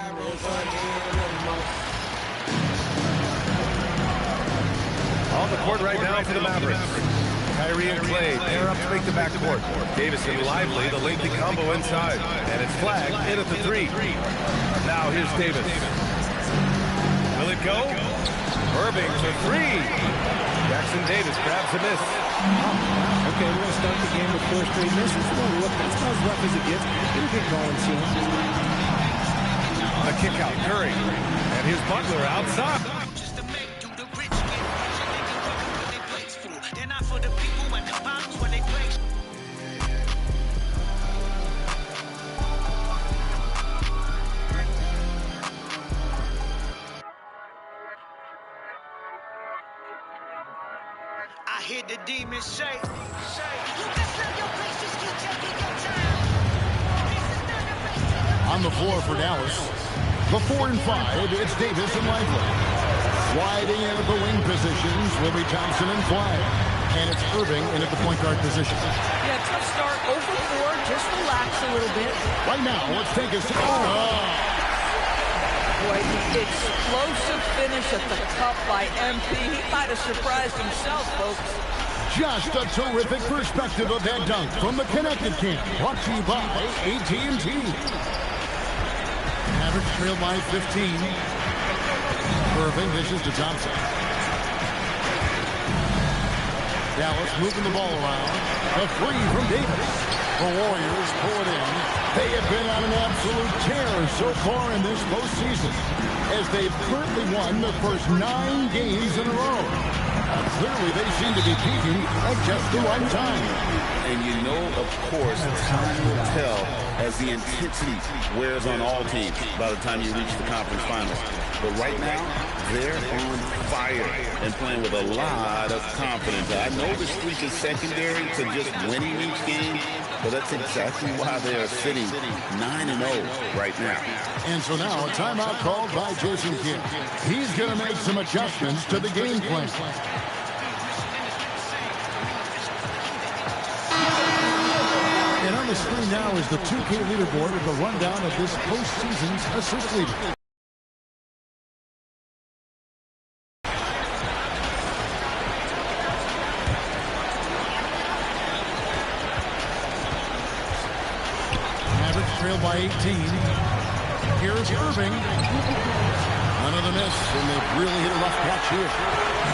On the court right now for the Mavericks. Kyrie and Clay, they're up to make the backcourt. Davis and Lively, the lengthy combo inside. And it's flagged in at the three. Now here's Davis. Will it go? Irving for three. Jackson Davis grabs a miss. Okay, we're going to start the game with 4 straight misses. That's about as rough as it gets. It'll get going soon. A kick out, Curry. And here's Butler outside. I hear the demons say, you can serve your place, just keep taking your time. On the floor for Dallas, the 4 and 5, it's Davis and Lively. Sliding in at the wing positions will be Thompson and Flag. And it's Irving in at the point guard position. Yeah, tough start, 0 for 4, just relax a little bit. Right now, let's take a... Boy, the explosive finish at the cup by MP. He might have surprised himself, folks. Just a terrific perspective of that dunk from the Connected Camp. Brought to you by AT&T. Mavericks trail by 15. Irving dishes to Thompson. Dallas moving the ball around. A three from Davis. The Warriors pull it in. They have been on an absolute tear so far in this postseason, as they've currently won the first 9 games in a row. Clearly, they seem to be peaking at just the right time. And you know, of course, time will tell as the intensity wears on all teams by the time you reach the conference finals. But right now, they're on fire and playing with a lot of confidence. I know the streak is secondary to just winning each game, but that's exactly why they are sitting 9-0 right now. And so now a timeout called by Jason Kidd. He's going to make some adjustments to the game plan. And on the screen now is the 2K leaderboard with a rundown of this postseason's assist leader. Trailed by 18. Here's Irving. Another miss, and they've really hit a rough patch here.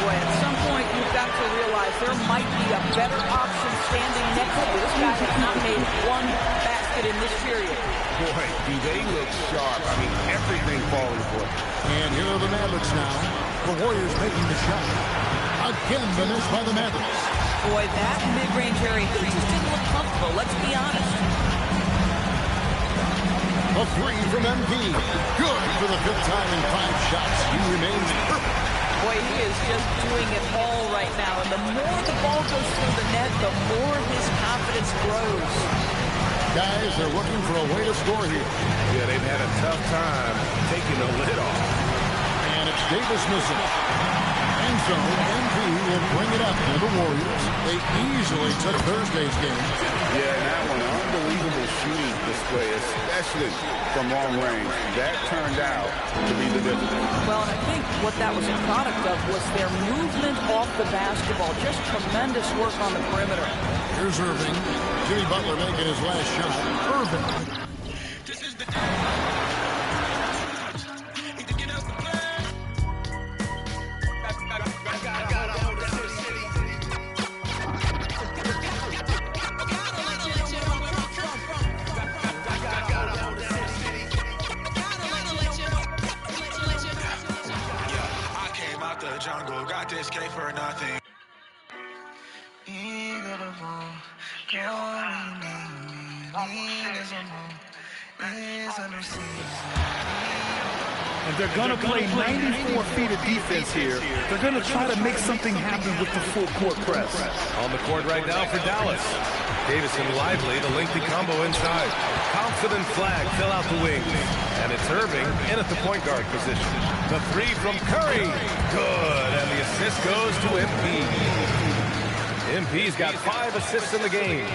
Boy, at some point, you've got to realize there might be a better option standing next to you. This guy has not made 1 basket in this period. Boy, do they look sharp. I mean, everything falling for them. And here are the Mavericks now. The Warriors making the shot. Again, the miss by the Mavericks. Boy, that mid-range area, he just didn't look comfortable. Let's be honest. A three from MP. Good for the 5th time in 5 shots. He remains perfect. Boy, he is just doing it all right now. And the more the ball goes through the net, the more his confidence grows. Guys, they're looking for a way to score here. Yeah, they've had a tough time taking the lid off. And it's Davis missing. And so MP will bring it up to the Warriors. They easily took Thursday's game. Yeah, and that one, unbelievable shooting display, especially from long range. That turned out to be the difference. Well, and I think what that was a product of was their movement off the basketball. Just tremendous work on the perimeter. Here's Irving. Jimmy Butler making his last shot. Irving. Jungle, got this K for nothing. And they're going to play 94 feet of defense here. They're going to try to make something happen with the full court press. On the court right now for Dallas. Davis and Lively, the lengthy combo inside. Thompson and Flag fill out the wings. And it's Irving in at the point guard position. The three from Curry. Good. And the assist goes to MP. MP's got 5 assists in the game.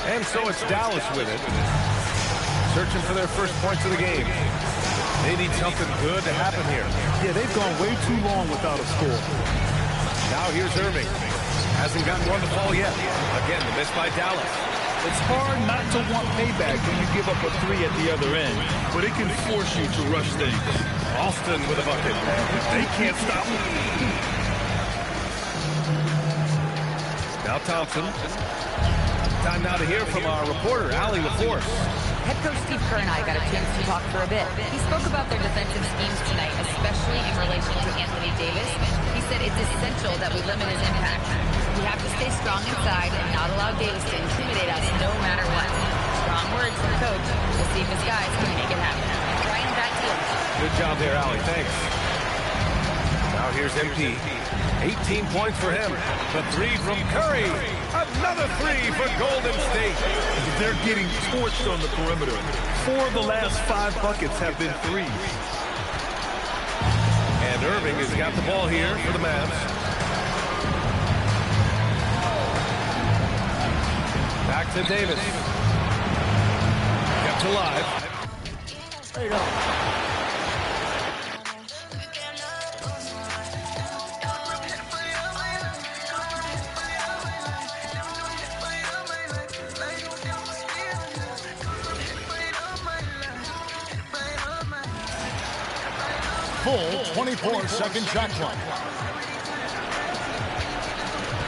And so it's Dallas with it. Searching for their first points of the game. They need something good to happen here. Yeah, they've gone way too long without a score. Now here's Irving. Hasn't gotten one to fall yet. Again, the miss by Dallas. It's hard not to want payback when you give up a three at the other end, but it can force you to rush things. Austin with a bucket. They can't stop him. Now Thompson. Time now to hear from our reporter, Allie LaForce. Head coach Steve Kerr and I got a chance to talk for a bit. He spoke about their defensive schemes tonight, especially in relation to Anthony Davis. He said it's essential that we limit his impact. We have to stay strong inside and not allow Davis to intimidate us no matter what. Strong words from coach. We'll see if his guys can make it happen. Ryan, back to you. Good job there, Allie. Thanks. Now here's MP. 18 points for him. The three from Curry. Another three for Golden State. They're getting torched on the perimeter. 4 of the last 5 buckets have been threes. And Irving has got the ball here for the Mavs. Back to Davis. Kept alive. There you go. Full 24-second shot clock.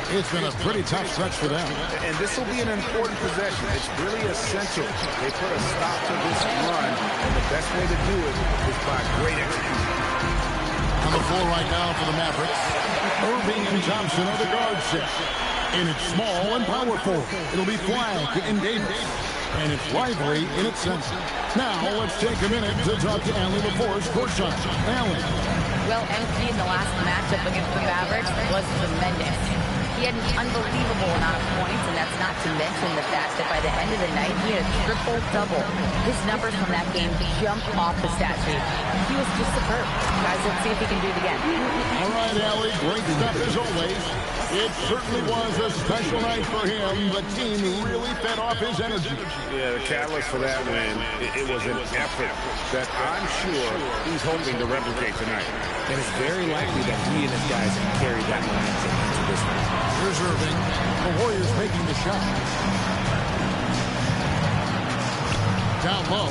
It's been a pretty tough stretch for them. And this will be an important possession. It's really essential. They put a stop to this run, and the best way to do it is by great execution. On the floor right now for the Mavericks, Irving and Thompson are the guard set. And it's small and powerful. It'll be Flagg and Davis. And it's Lively in its center. Now let's take a minute to talk to Allie LaForce courtside. Allie. Well, MP in the last matchup against the Mavericks was tremendous. He had an unbelievable amount of points, and that's not to mention the fact that by the end of the night, he had a triple-double. His numbers from that game jumped off the stat sheet. He was just superb. Guys, let's see if he can do it again. All right, Allie, great stuff as always. It certainly was a special night for him. The team really fed off his energy. Yeah, the catalyst for that win, it was an effort that I'm sure he's hoping to replicate tonight. And it's very likely that he and his guys have carried that momentum into this one. Here's Irving. The Warriors making the shot. Down low.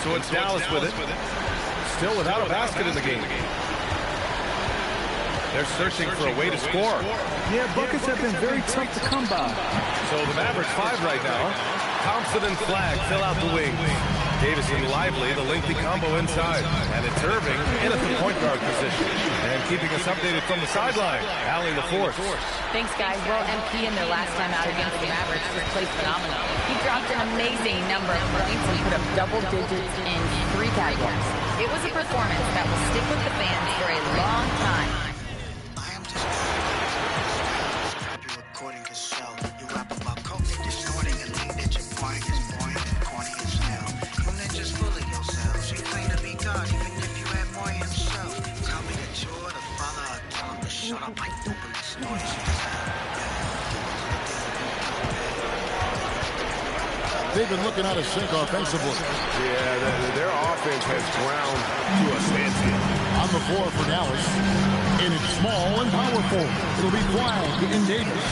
So it's Dallas with it. Still without a basket in the game. They're searching for a way to score. Yeah, buckets have been very tough to come by. So the Mavericks 5 right now. Thompson and Flagg fill out the wings. Davis and Lively, the lengthy combo inside. And it's Irving in at the point guard position. And keeping us updated from the sideline, Allie LaForce. Thanks, guys. Well, MP in their last time out against the Mavericks just played phenomenal. He dropped an amazing number of points and put up double digits in 3 categories. It was a performance that will stick with the fans for a long time. I am just according to show. You rap about coke, distorting and think that your point is boring and corny as hell. You ninjas full of yourselves. You claim to be God even if you had more yourself. Tell me that you're the father, or tell him to shut up like nobody's noise. They've been looking out of sync offensively. Yeah, their offense has ground to a standstill. On the floor for Dallas. And it's small and powerful. It'll be Flagg and Davis.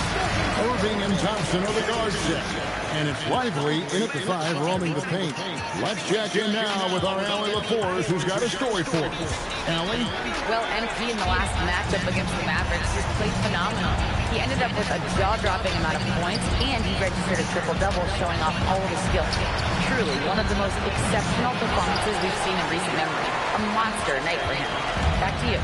Irving and Thompson are the guard set. And it's Lively in at the 5, roaming the paint. Let's check in now with our Allie LaForce, who's got a story for us. Allie? Well, MP in the last matchup against the Mavericks just played phenomenal. He ended up with a jaw-dropping amount of points, and he registered a triple-double, showing off all of his skills. Truly, one of the most exceptional performances we've seen in recent memory. A monster night for him. Back to you.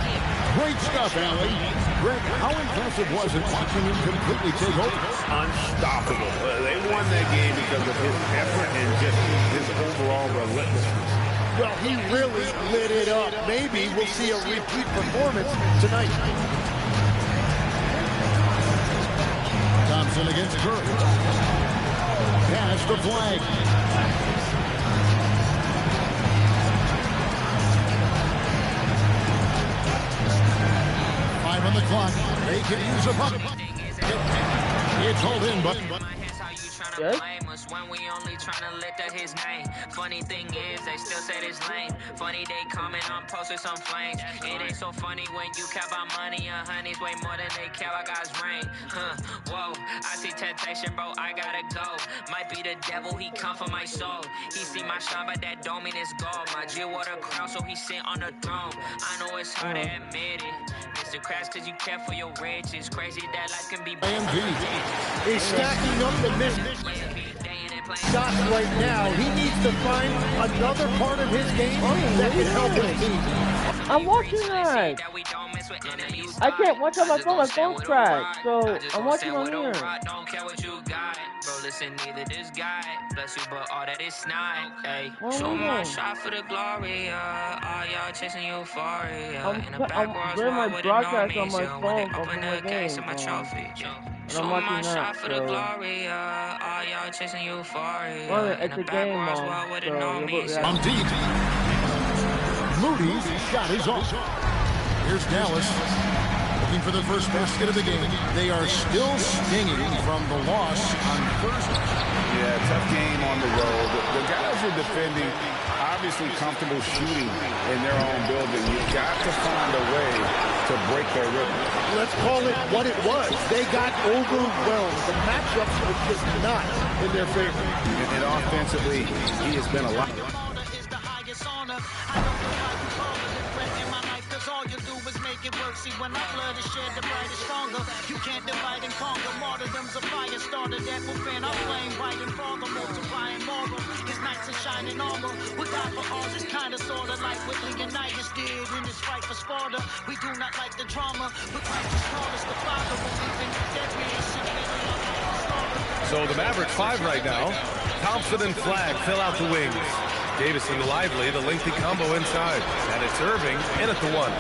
Great stuff, Allie. Greg, how impressive was it watching him completely take over? Unstoppable. They won that game because of his effort and just his overall relentlessness. Well, he really lit it up. Maybe we'll see a repeat performance tonight. Jackson against Curry. Pass the flag. 5 on the clock. They can use a bucket. It's hold in, but... Yes? When we only trying to lift up his name. Funny thing is, they still say this lame. Funny they comment on posters on flames. It ain't so funny when you care about money and honeys way more than they care about God's rain. Whoa, I see temptation, bro, I gotta go. Might be the devil, he come for my soul. He see my shine, but that don't mean it's gold. My Jill wore the crown, so he sit on the throne. I know it's hard to admit it. It's the crash cause you care for your rich. It's crazy that life can be... He's stacking up the missed shots right now. He needs to find another part of his game that can help his team. I'm watching that. I can't watch on my phone. My phone's cracked. So I'm watching on here. Don't care what you got. Bro, listen, neither this guy bless you, but all that is not. Hey, show my shot for the glory. All y'all chasing euphoria. In the back doing my broadcast on my phone open the case of my trophy. And I'm watching that, for the glory, all y'all chasing euphoria. Well, it's a game, On deep. Moody's shot is off. Here's Dallas looking for the first basket of the game. They are still stinging from the loss on Thursday. Yeah, tough game on the road. The guys are defending, obviously comfortable shooting in their own building. You've got to find a way to break their rhythm. Let's call it what it was. They got overwhelmed. The matchups were just not in their favor. And offensively, he has been a lot. All you do is make it work. See, when our blood is shed, the bright is stronger. You can't divide and conquer. Martyrdom's a fire starter that will fan our flame. White and father, multiplying moral. His knights are shining armor. We die for all this kind of sorta like what Leonidas did in his fight for Sparta. We do not like the drama, but Christ is called us the Father. Believing the dead man simply So the Mavericks 5 right now. Thompson and Flagg fill out the wings. Davison lively, the lengthy combo inside. And it's Irving in at the 1.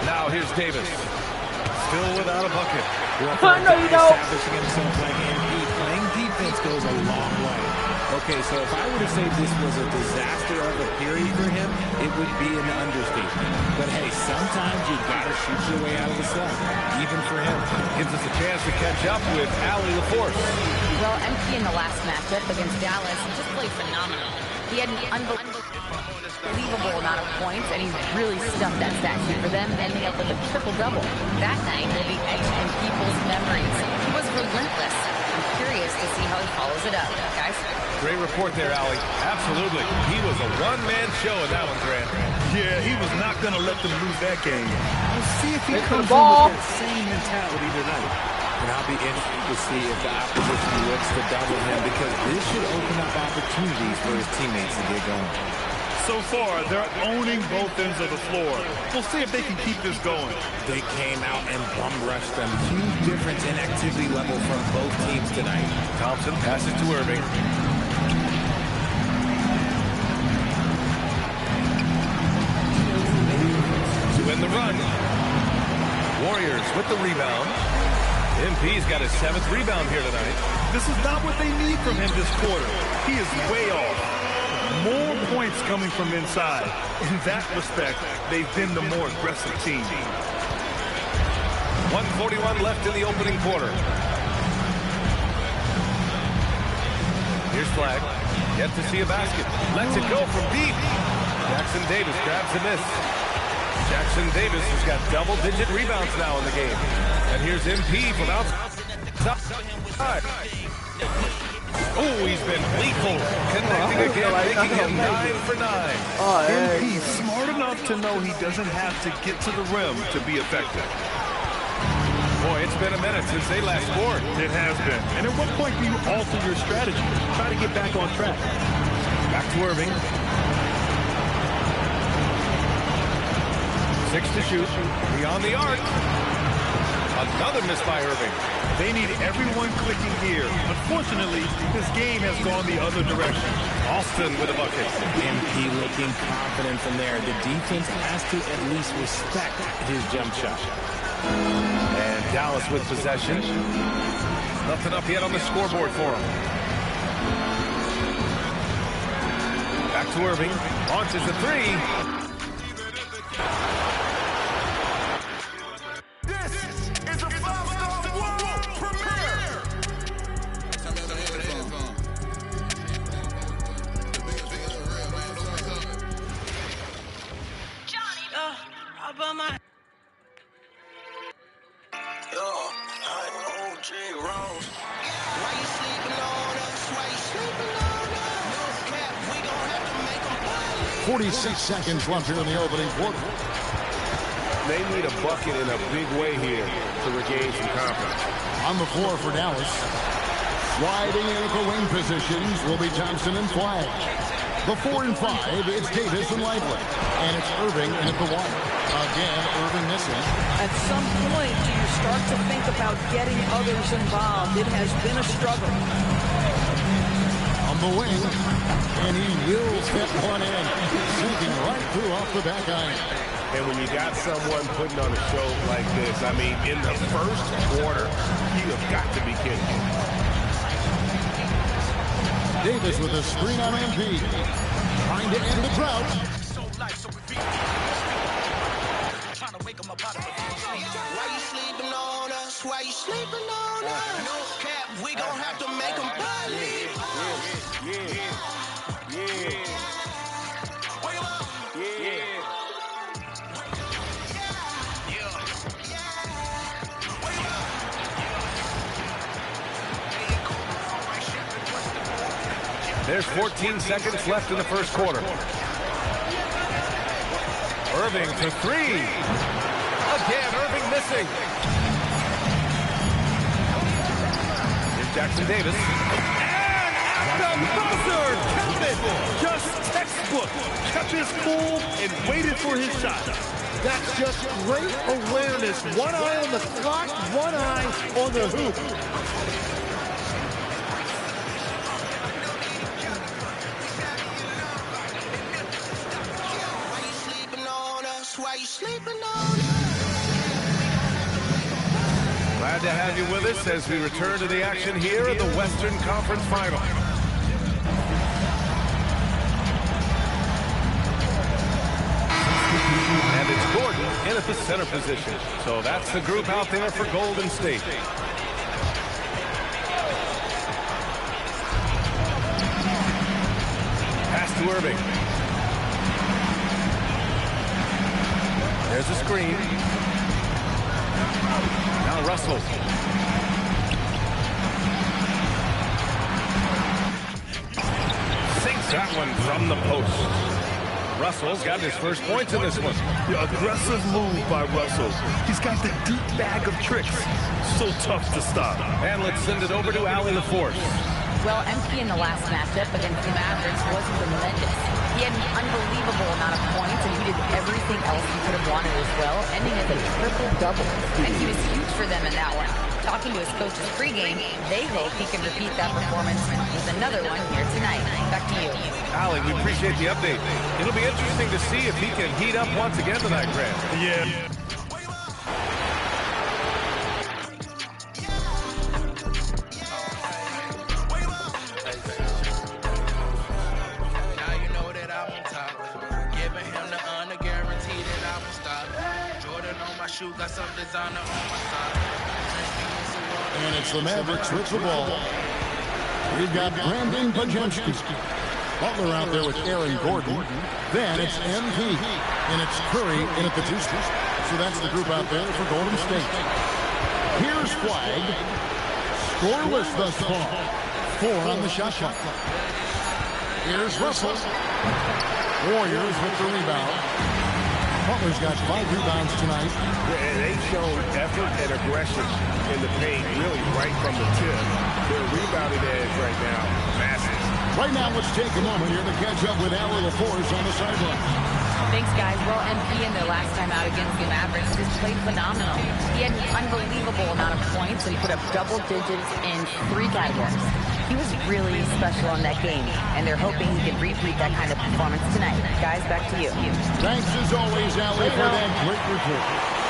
Now here's Davis. Still without a bucket. I know you don't. Establishing himself like Nb, playing defense goes a long way. Okay, so if I were to say this was a disaster of a period for him, it would be an understatement. But hey, sometimes you gotta shoot your way out of the sun, even for him. Gives us a chance to catch up with Allie LaForce. Well, MP in the last matchup against Dallas just played phenomenal. He had an unbelievable amount of points, and he really stuffed that stat sheet for them, ending up with a triple-double. That night will be etched in people's memories. He was relentless. I'm curious to see how he follows it up, guys. Great report there, Allie. Absolutely. He was a one-man show in that one, Grant. Yeah, he was not going to let them lose that game. We'll see if he comes in ball. with that same mentality tonight. And I'll be interested to see if the opposition looks to double him, because this should open up opportunities for his teammates to get going. So far, they're owning both ends of the floor. We'll see if they can keep this going. They came out and bum rushed them. Huge difference in activity level from both teams tonight. Thompson passes to Irving. To win the run. Warriors with the rebound. MP's got his 7th rebound here tonight. This is not what they need from him this quarter. He is way off. More points coming from inside. In that respect, they've been the more aggressive team. 1:41 left in the opening quarter. Here's Flagg. Yet to see a basket. Lets it go from deep. Jackson Davis grabs the miss. Jackson Davis has got double-digit rebounds now in the game. And here's MP from outside. Oh, he's been lethal. Connecting again, making him 9 for 9. MP's smart enough to know he doesn't have to get to the rim to be effective. Boy, it's been a minute since they last scored. It has been. And at what point do you alter your strategy? Try to get back on track. Back to Irving. 6 to shoot. Beyond the arc. Another miss by Irving. They need everyone clicking here. Unfortunately, this game has gone the other direction. Austin with a bucket. MP looking confident from there. The defense has to at least respect his jump shot. And Dallas with possession. Nothing up yet on the scoreboard for him. Back to Irving. Launches a three. This is a five-star world premiere. Johnny, I bought my... Why you sleeping on us? Why you sleeping on us? No cap, we gon' have to make them believe. 46 seconds left here in the opening quarter. They need a bucket in a big way here to regain some confidence. On the floor for Dallas. Sliding in at the wing positions will be Thompson and Flagg. The 4 and 5, it's Davis and Lively. And it's Irving in at the 1. Again, Irving missing. At some point, do you start to think about getting others involved? It has been a struggle. On the wing, and he will step one in, sinking right through off the back iron. And when you got someone putting on a show like this, I mean, in the first quarter, you have got to be kidding me. Davis with a screen on MP. Trying to end the drought. Why you sleeping on us? Why you sleeping on us? No cap, we gon' have to make them believe. There's 14 seconds left in the first quarter. Irving for three. Again, Irving missing. Here's Jackson Davis. And at the buzzer, count it. Just textbook. Kept his cool and waited for his shot. That's just great awareness. One eye on the clock, one eye on the hoop. Why you sleeping on us? Glad to have you with us as we return to the action here in the Western Conference Final. And it's Gordon in at the center position. So that's the group out there for Golden State. Pass to Irving. There's a screen. Now Russell. Sinks that one from the post. Russell's got his first points in this one. The aggressive move by Russell. He's got the deep bag of tricks. So tough to stop. And let's send it over to Allie LaForce. Well, MP in the last matchup against the Mavericks wasn't tremendous. He had an unbelievable amount of points, and he did everything else he could have wanted as well, ending as a triple-double. And he was huge for them in that one. Talking to his coaches pregame, they hope he can repeat that performance with another one here tonight. Back to you. Allie, we appreciate the update. It'll be interesting to see if he can heat up once again tonight, Grant. Yeah. Got some designer on my side. And it's the Mavericks with the ball. We've got Brandon Bajemski. Butler out there with Aaron Gordon. Then it's MP. And it's Curry in at the 2 spot. So that's the group out there for Golden State. Here's Flagg. Scoreless thus far. 4 on the shot clock. Here's Russell. Warriors with the rebound. Butler's got 5 rebounds tonight. They've shown effort and aggression in the paint, really right from the tip. Their rebounding edge right now, massive. Right now, let's take a moment here to catch up with Allie LaForce on the sideline. Thanks, guys. Well, MP in their last time out against the Mavericks has played phenomenal. He had an unbelievable amount of points and put up double digits in 3 categories. He was really special in that game, and they're hoping he can repeat that kind of performance tonight. Guys, back to you. Thanks as always, Allie, for that great report.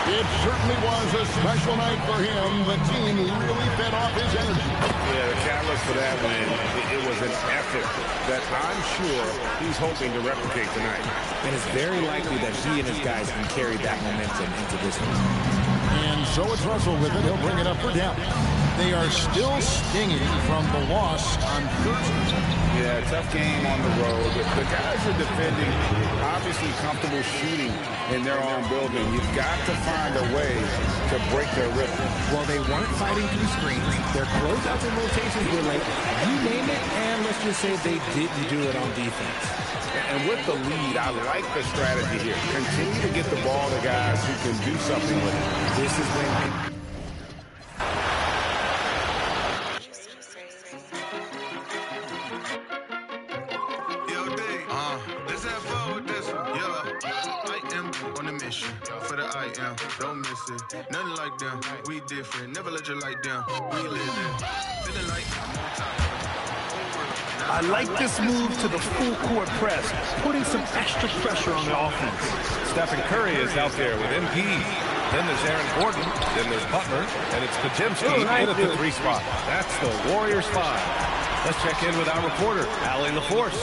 It certainly was a special night for him. The team really fed off his energy. Yeah, the catalyst for that win, it was an effort that I'm sure he's hoping to replicate tonight. And it's very likely that he and his guys can carry that momentum into this one. And so it's Russell with it. He'll bring it up for Dallas. They are still stinging from the loss on Thursday. Yeah, tough game on the road. The guys are defending, obviously comfortable shooting in their own building. You've got to find a way to break their rhythm. Well, they weren't fighting through screens. Their closeouts and rotations were late. You name it, and let's just say they didn't do it on defense. And with the lead, I like the strategy here. Continue to get the ball to guys who can do something with it. This is when... Don't miss it. Nothing like them. We different. Never let you like them. We live it. Feeling like I'm on top. I like this move to the full court press, putting some extra pressure on the offense. Stephen Curry is out there with MP. Then there's Aaron Gordon. Then there's Butler. And it's Kajimski in at the 3 spot. That's the Warriors 5. Let's check in with our reporter, Allie LaForce.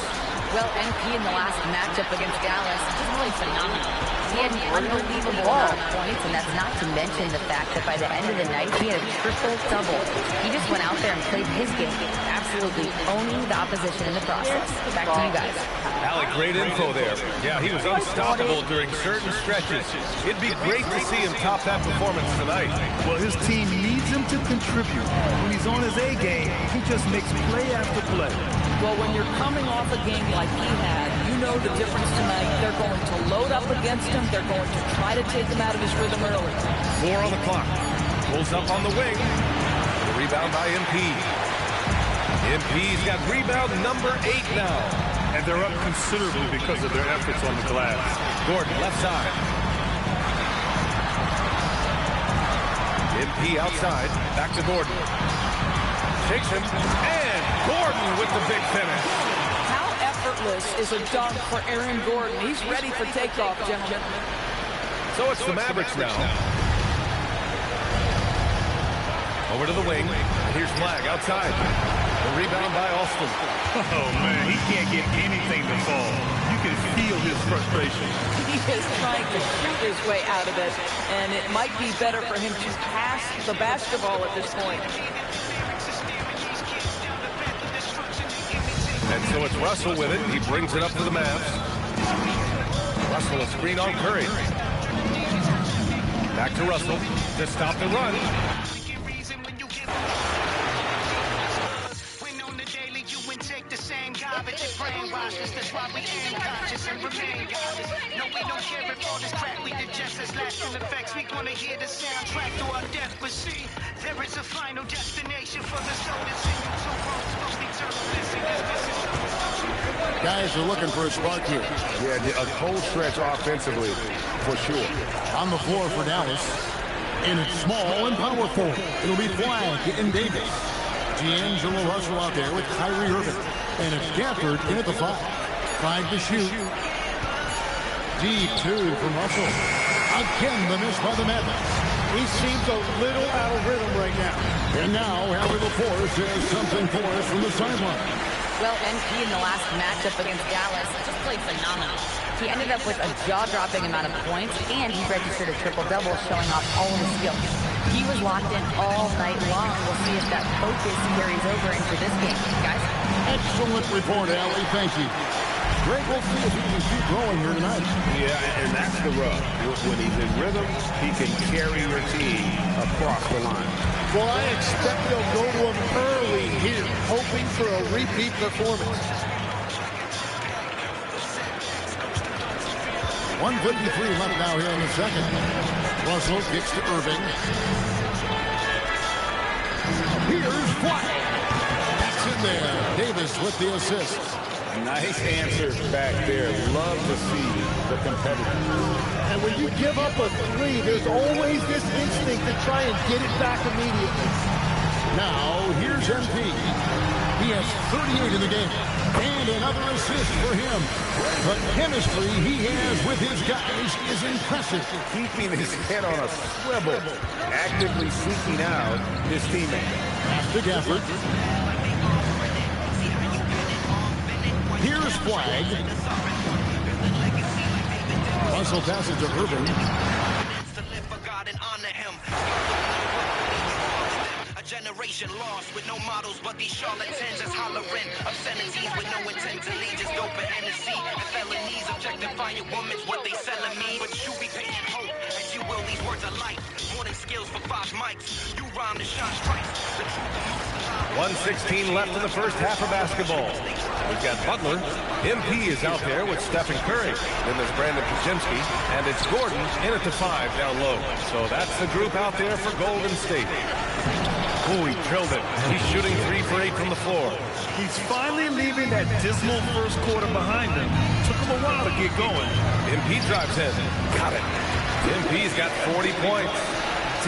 Well, MP in the last matchup against Dallas just really phenomenal. He had an unbelievable amount of points, and that's not to mention the fact that by the end of the night, he had a triple-double. He just went out there and played his game, absolutely owning the opposition in the process. Back to you guys. Allie, great info there. Yeah, he was unstoppable during certain stretches. It'd be great to see him top that performance tonight. Well, his team needs him to contribute. When he's on his A game, he just makes play after play. Well, when you're coming off a game like he had, you know the difference tonight. They're going to load up against him. They're going to try to take him out of his rhythm early. 4 on the clock. Pulls up on the wing. The rebound by MP. MP's got rebound number 8 now. And they're up considerably because of their efforts on the glass. Gordon, left side. MP outside. Back to Gordon. Shakes him. And Gordon with the big finish. How effortless is a dunk for Aaron Gordon? He's ready for takeoff, gentlemen. So it's the Mavericks now. Over to the wing. Here's Flagg outside. The rebound by Austin. Oh, man, he can't get anything to fall. You can feel his frustration. He is trying to shoot his way out of it, and it might be better for him to pass the basketball at this point. And so it's Russell with it. He brings it up to the Mavs. Russell a screen on Curry. Back to Russell to stop the run. That's why we ain't conscious and remain godless. No, we don't care if all this crap we digest has lasting effects. We gonna hear the soundtrack through our death. But see, there is a final destination for the soul that's in you. Two roads, most eternal blessing. Guys are looking for a spark here. Yeah, a cold stretch offensively, for sure. On the floor for Dallas. And it's small and powerful. It'll be Flagg and Davis. D'Angelo Russell out there with Kyrie Irving. And it's Gafford in at the 5. 5 to shoot. Deep 2 from Russell. Again, the miss by the Mavericks. He seems a little out of rhythm right now. And now, Allie LaForce has something for us from the sideline. Well, MP in the last matchup against Dallas just played phenomenal. He ended up with a jaw-dropping amount of points, and he registered a triple-double, showing off all of his skills. He was locked in all night long. We'll see if that focus carries over into this game, guys. Excellent report, Allie. Thank you. Great. We'll see if he can keep growing here tonight. Yeah, and that's the rub. When he's in rhythm, he can carry your team across the line. Well, I expect they'll go to him early here, hoping for a repeat performance. 1:53 left now here in the second. Russell kicks to Irving. Here's Flagg. That's in there. Davis with the assist. Nice answer back there. Love to see the competitiveness. And when you give up a 3, there's always this instinct to try and get it back immediately. Now, here's MP. He has 38 in the game. And another assist for him. The chemistry he has with his guys is impressive. Keeping his head on a swivel. Actively seeking out his teammate. Fantastic effort. Here's Flag. Muscle passage of Irving. Generation lost with no models, but these charlatans just hollering obscenities with no intent to lead, just dope and Hennessy and felonies, objectifying women's what they selling me. But you be paying hope as you will, these words are life, more than skills for 5 mics. You rhyme the shot strikes. The truth 1:16 left in the first half of basketball. We've got Butler. MP is out there with Stephen Curry. Then there's Brandon Kajemski, and it's Gordon in at the 5 down low. So that's the group out there for Golden State. Oh, he drilled it. He's shooting 3 for 8 from the floor. He's finally leaving that dismal first quarter behind him. Took him a while to get going. MP drives in. Got it. MP's got 40 points.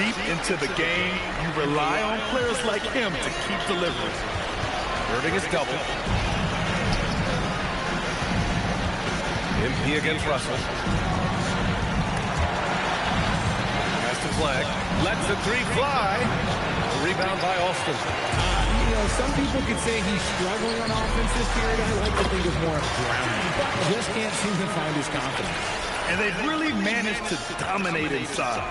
Deep into the game, you rely on players like him to keep delivering. Irving is double. MP against Russell. Pass to Flag. Lets the 3 fly. Rebound by Austin. You know, some people could say he's struggling on offense this period. I like to think of more of drowning. Just can't seem to find his confidence. And they've really managed to dominate inside.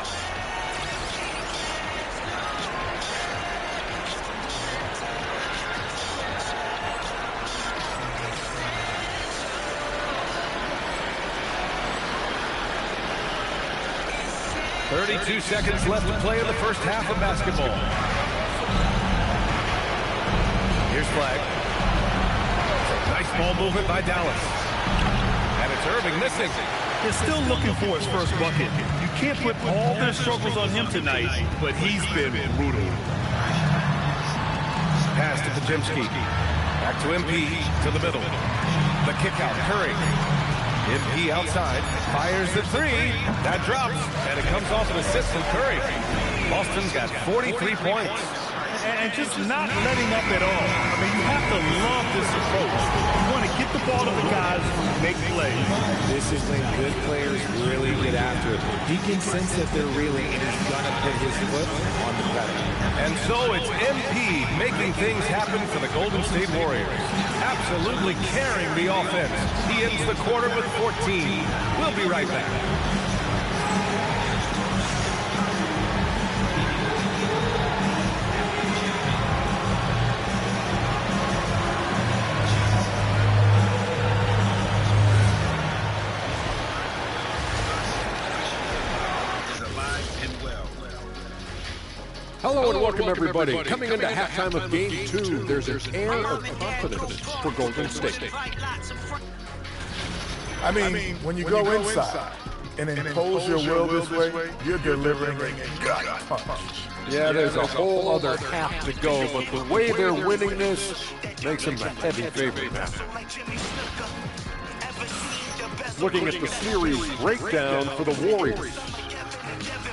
.32 seconds left to play in the first half of basketball. Here's Flag. Nice ball movement by Dallas. And it's Irving missing. They're still looking for his first bucket. You can't put all their struggles on him tonight, but he's been brutal. Pass to Kajemski. Back to MP to the middle. The kick out, Curry. MP outside, fires the 3. That drops, and it comes off an assist from Curry. Boston's got 43 points. And just not letting up at all. I mean, you have to love this approach. You want to get the ball to the guys who make plays. This is when good players really get after it. He can sense that they're reeling, and he's going to put his foot on the pedal. And so it's MP making things happen for the Golden State Warriors. Absolutely carrying the offense. He ends the quarter with 14. We'll be right back. Hello and welcome everybody. Coming into halftime of Game 2, there's an air of confidence for Golden State. I mean, when you go inside and impose your will this way, you're delivering a gut punch. Yeah, there's a whole other half to go, but the way they're winning this makes them the heavy favorite now. Looking at the series breakdown for the Warriors.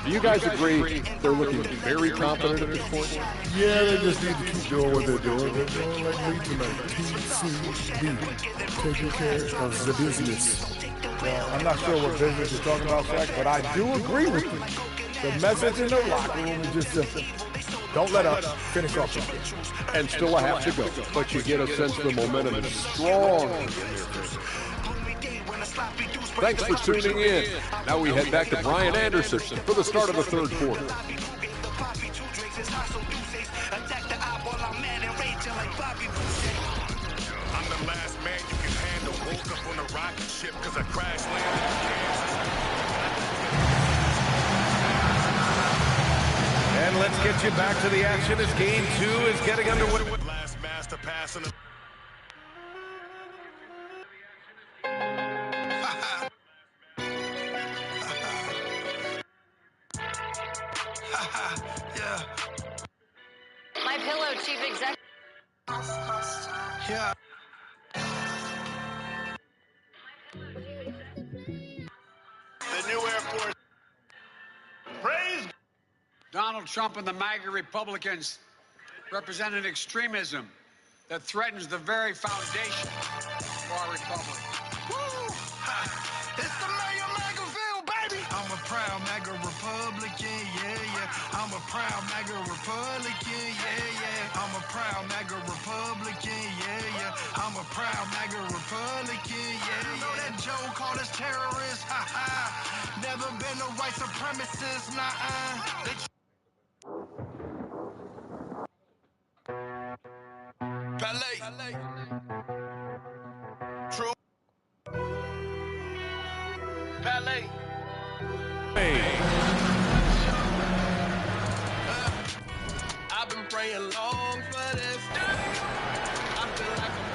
Do you guys agree they're looking very confident at this point? Yeah, they just need to keep doing what they're doing. They're doing like me tonight. TCB. Taking care of the business. Well, I'm not sure what business you're talking about, Shaq, but I do agree with you. The message in the locker room is just simple. Don't let up. Finish off. And still a half to go, but you get a sense the momentum is strong in their favor. Thanks for tuning in. Now we head back to Brian Anderson for the start of the third quarter. I'm the last man you can handle. Woke up on a rocket ship because I crash landed in Kansas. And let's get you back to the action as Game 2 is getting underway. Last master pass in the My Pillow Chief Executive. Yeah. The new airport. Praise Donald Trump and the MAGA Republicans represent an extremism that threatens the very foundation of our republic. Woo! It's the Mayor Magaville, baby! I'm a proud MAGA Republican, yeah, yeah. I'm a proud MAGA Republican, yeah, yeah. I'm a proud MAGA Republican, yeah, yeah. I'm a proud MAGA Republican, yeah, yeah. Know that Joe called us terrorists, ha ha. Never been a white supremacist, nah-uh. Pele. True. Pele. I've been praying long for this. I feel like I'm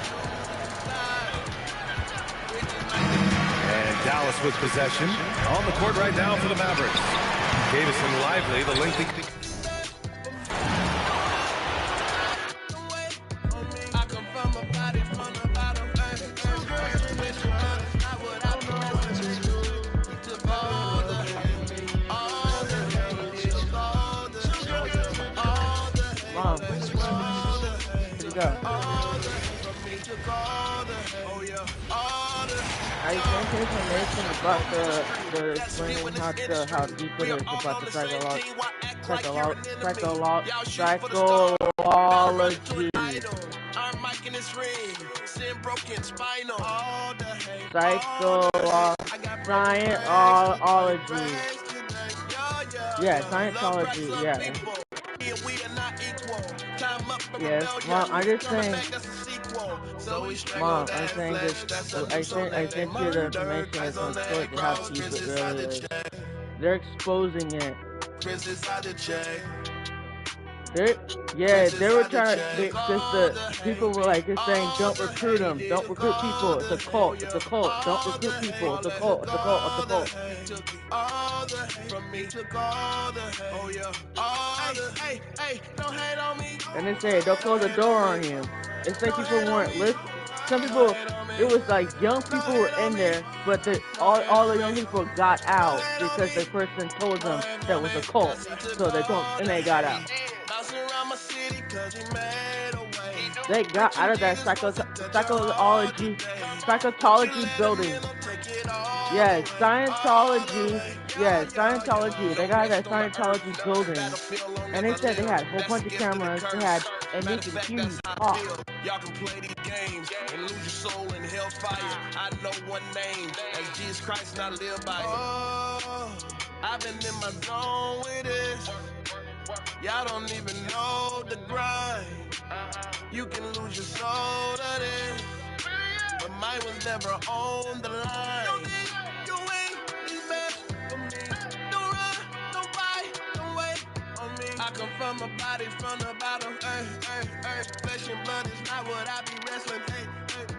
And Dallas with possession on the court right now for the Mavericks. Davison Lively, the lengthy. I come from a body from the bottom. Not what I promised you. You took all the hate, all the hate. You took all the hate, all the hate. Mom, where'd you go? Are you going to information about the explaining how deep it is about the psychology? Arm mic in his ring, sin broken spinal. All the hate, Scientology. Yeah, Scientology, yeah. Yes, Mom, I'm just saying. Mom, I'm saying this. I sent you the information that's on Twitter how deep it really is. They're exposing it. They were trying to, because the people were like, they're saying, don't recruit them, don't recruit people, it's a cult, don't recruit people, it's a cult, it's a cult. All the hate from me, took all the hate, oh yeah, all the hate, hey, don't hate on me. And they say, don't close the door on you. It's like people weren't listening. Some people, it was like young people were in there, but all the young people got out because the person told them that was a cult, so they got out. They got out of that psychology building. Yes, Scientology. Yes, Scientology. They got out of that Scientology building, and they said they had a whole bunch of cameras. And they could hear you talk. Y'all can play these games and lose your soul in hellfire. I know one name, that's Jesus Christ, and I live by it. Oh, I've been in my zone with this. Y'all don't even know the grind. You can lose your soul to this, but mine was never on the line. You ain't the best for me. Don't run, don't fight, don't wait on me. I come from a body from the bottom. Flesh and blood is not what I be wrestling.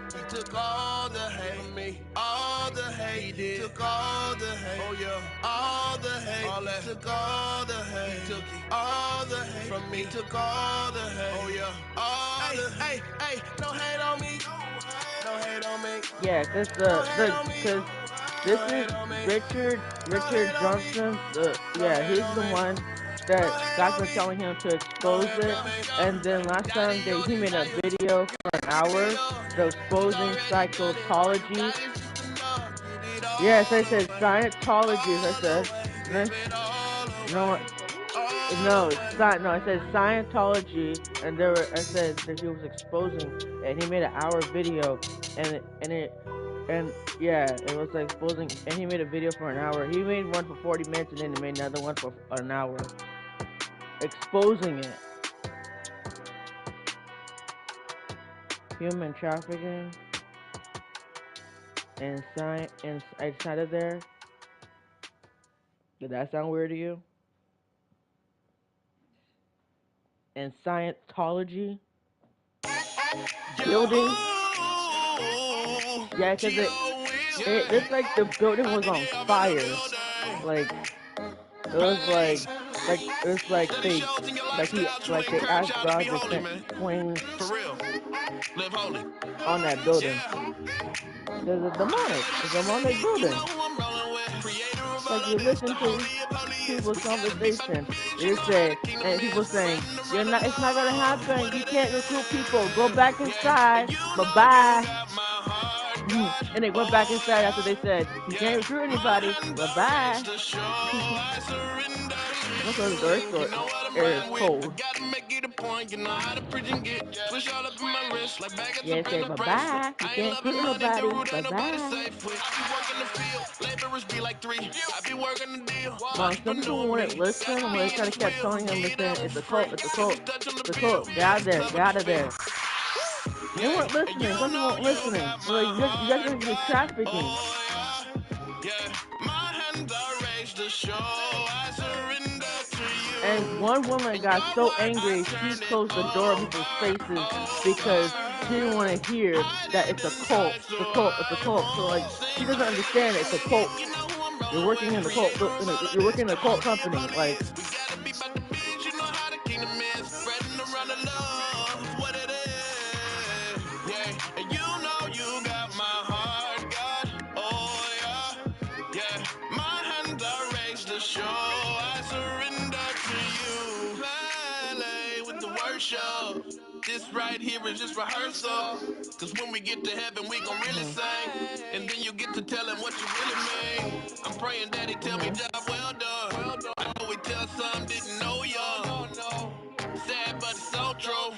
He took all the hate from me, all the hate. He took all the hate, oh yeah, all the hate. All that. He took all the hate, he took all the hate from me. He took all the hate, oh yeah, all the hate. Hey, don't hate on me, don't hate on me. Yeah, because this is Richard Johnson. He's the one that God's been telling him to expose it. And then last time he made a video for an hour, exposing psychology. Yes, I said Scientology. I said I said Scientology, and I said that he was exposing, and he made an hour video, it was like exposing, and he made a video for an hour. He made one for 40 minutes, and then he made another one for an hour, exposing it. Human trafficking inside of there. Did that sound weird to you? And Scientology building. Yeah, because it's like the building was on fire. Like it was like they asked God to send flames on that building. There's a demonic building. Like you listen to people's conversation. They say, and people saying, "You're not. It's not gonna happen. You can't recruit people. Go back inside. Bye-bye." And they went back inside after they said, "You can't recruit anybody. Bye-bye." That's why the door short. Air is cold. Yeah, say bye-bye. You can't recruit nobody. Bye-bye. Mom, some people wouldn't listen when they try to keep telling him to say it's a cult, it's a cult, it's a cult. Get out of there, get out of there. They weren't listening. Some people weren't listening. They're like, you guys are going to do trafficking. And one woman got so angry, she closed the door in people's faces because she didn't want to hear that it's a cult, it's a cult, it's a cult. So, like, she doesn't understand it's a cult. You're working in the cult, you're working in a cult company. Like, this right here is just rehearsal. Cause when we get to heaven, we gon' really sing. And then you get to tell him what you really mean. I'm praying that he tell me job well done. I know he tell some didn't know ya. Sad but it's so true.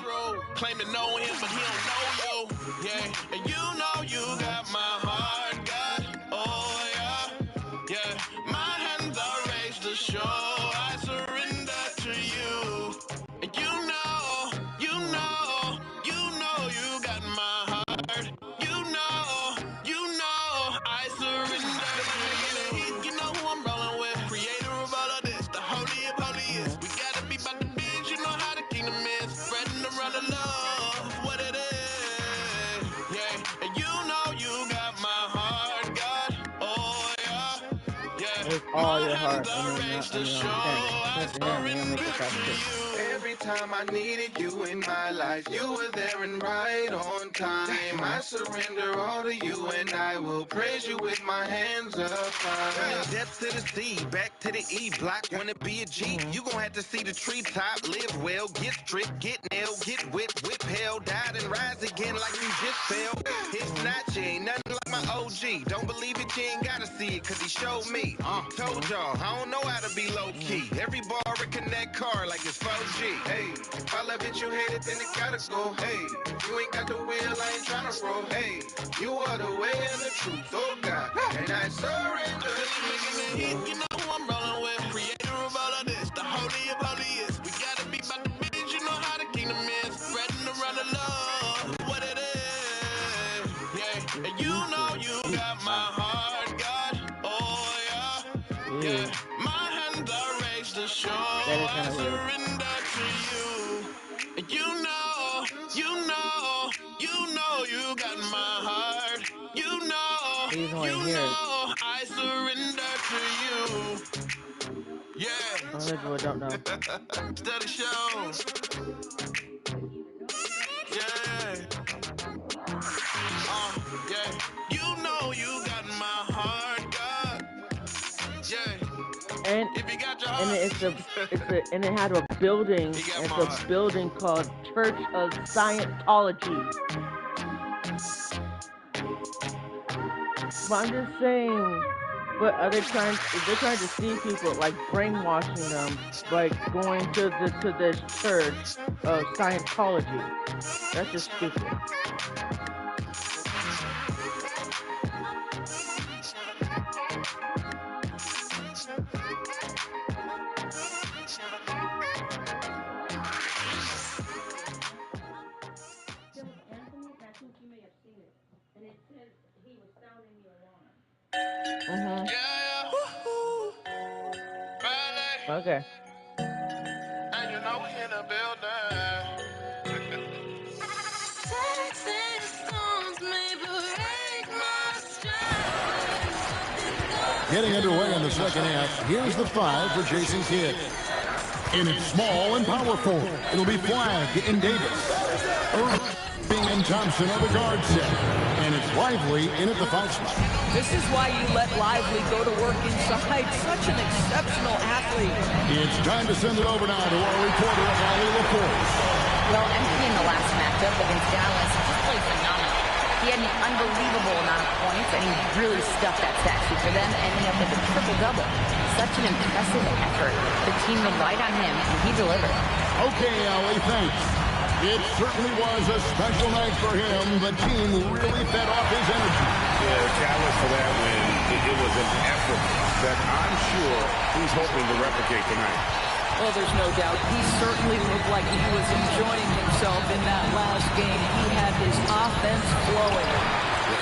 Claim to know him, but he don't know you. Yeah, and you know you got my heart, God. Oh yeah, yeah. My hands are raised to show I surrender to you. And you know you got my heart. You know, I surrender to you. You know who I'm rolling with. Creator of all of this, the holy of holiest. We gotta be about the biz, you know how the kingdom is. Spreading around the love, what it is. Yeah, and you know you got my heart, God. Oh yeah, yeah. with all your heart. I mean, not understand. To him, he'll make it faster. Every time I needed you in my life, you were there and right on time. I surrender all to you and I will praise you with my hands up high. Depth to the C, back to the E block. Wanna be a G? You gon' have to see the treetop. Live well, get stripped, get nailed, get whipped, whip held, died and rise again like you just fell. It's not you, ain't nothing like my OG. Don't believe it, you ain't gotta see it, cause he showed me. Told y'all, I don't know how to be low key. Every bar I connect car like it's 4G. Hey, if I love it, you hate it, then it gotta go. Hey, you ain't got the wheel, I ain't tryna roll. Hey, you are the way and the truth, oh God. And I surrender to you. You know who I'm rolling with. Creator of all of this, the holy of holiest. We gotta be about the biz, you know how the kingdom is. Spreading around the love, what it is. Yeah, and you know you got my heart, God. Oh yeah, yeah. My hands are raised to show I surrender to you. And you know you got my heart. You know, I surrender to you. Yeah. Other people don't know. Steady show. Yeah. Yeah. You know you got my heart, God. Yeah. And and it had a building. It's a building called Church of Scientology. But I'm just saying, but are they trying? They're trying to see people, like brainwashing them, like going to this church of Scientology. That's just stupid. Okay. And you know we in the building. Getting underway in the second half. Here's the 5 for Jason Kidd. In its small and powerful, it'll be Flagg and Davis. Irving and Thompson are the guard set. And it's Lively in at the foul spot. This is why you let Lively go to work inside. Such an exceptional athlete. It's time to send it over now to our reporter, Ali LaForce. Well, MP in the last matchup against Dallas just played phenomenal. He had an unbelievable amount of points, and he really stuffed that stat sheet for them, ending up with a triple-double. Such an impressive effort. The team relied on him, and he delivered. Okay, Ali, thanks. It certainly was a special night for him. The team really fed off his energy. Yeah, the catalyst for that win, it was an effort that I'm sure he's hoping to replicate tonight. Well, there's no doubt. He certainly looked like he was enjoying himself in that last game. He had his offense flowing.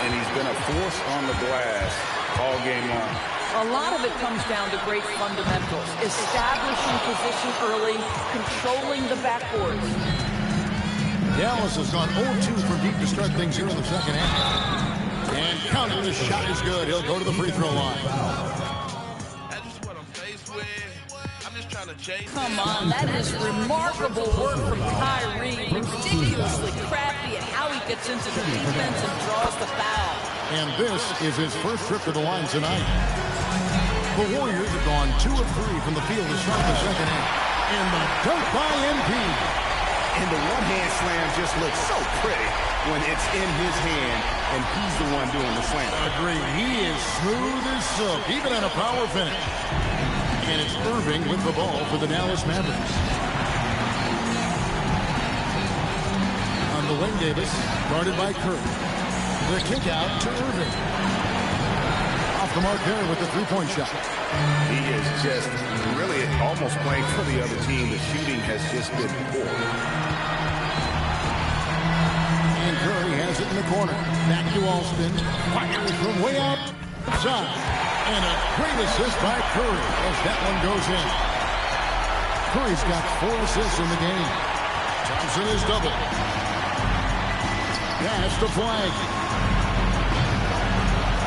And he's been a force on the glass all game long. A lot of it comes down to great fundamentals. Establishing position early, controlling the backboards. Dallas has gone 0-2 from deep to start things here in the second half. And counting, the shot is good. He'll go to the free throw line. Come on, that is remarkable work from Kyrie. Ridiculously crafty at how he gets into the defense and draws the foul. And this is his first trip to the line tonight. The Warriors have gone 2 of 3 from the field to start the second half. And the dunk by MP. And the one-hand slam just looks so pretty when it's in his hand and he's the one doing the slam. Agreed. He is smooth as silk, even at a power finish. And it's Irving with the ball for the Dallas Mavericks. On the wing, Davis, guarded by Curry. The kick out to Irving. Off the mark there with the three-point shot. He is just really almost playing for the other team. The shooting has just been poor. And Curry has it in the corner. Back to Alston. Fires from way outside. And a great assist by Curry as that one goes in. Curry's got 4 assists in the game. Thompson is double. Pass to Flagg.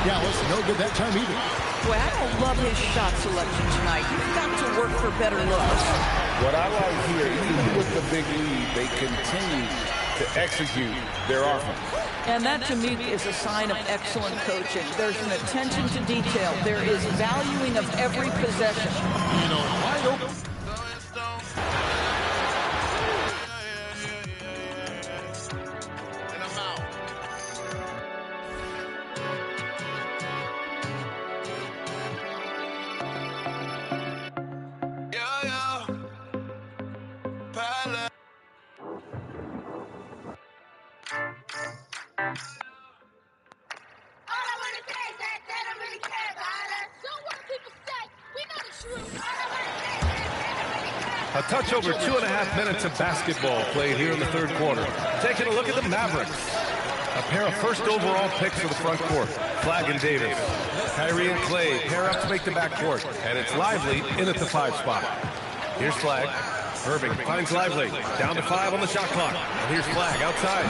Dallas no good that time either. Boy, I don't love his shot selection tonight. He's got to work for better looks. What I like here, even with the big lead, they continue to execute their offense. And that, to me, is a sign of excellent coaching. There's an attention to detail. There is valuing of every possession. You know, wide open. A touch over 2.5 minutes of basketball played here in the third quarter. Taking a look at the Mavericks. A pair of first overall picks for the front court. Flagg and Davis. Kyrie and Clay pair up to make the backcourt. And it's Lively in at the 5 spot. Here's Flagg. Irving finds Lively. Down to 5 on the shot clock. And here's Flagg outside.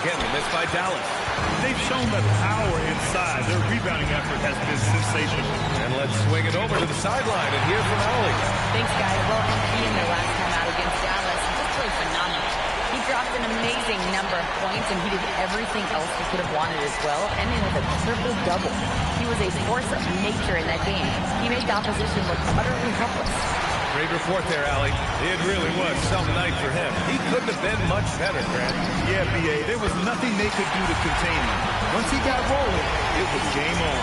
Again, the miss by Dallas. They've shown that power inside. Their rebounding effort has been sensational. And let's swing it over to the sideline and hear from Ali. Thanks, guys. Well, MP in their last time out against Dallas just played phenomenal. He dropped an amazing number of points, and he did everything else he could have wanted as well, ending with a triple-double. He was a force of nature in that game. He made the opposition look utterly helpless. Great report there, Ali. It really was some night for him. He couldn't have been much better, Grant. Yeah, B.A., there was nothing they could do to contain him. Once he got rolling, it was game on.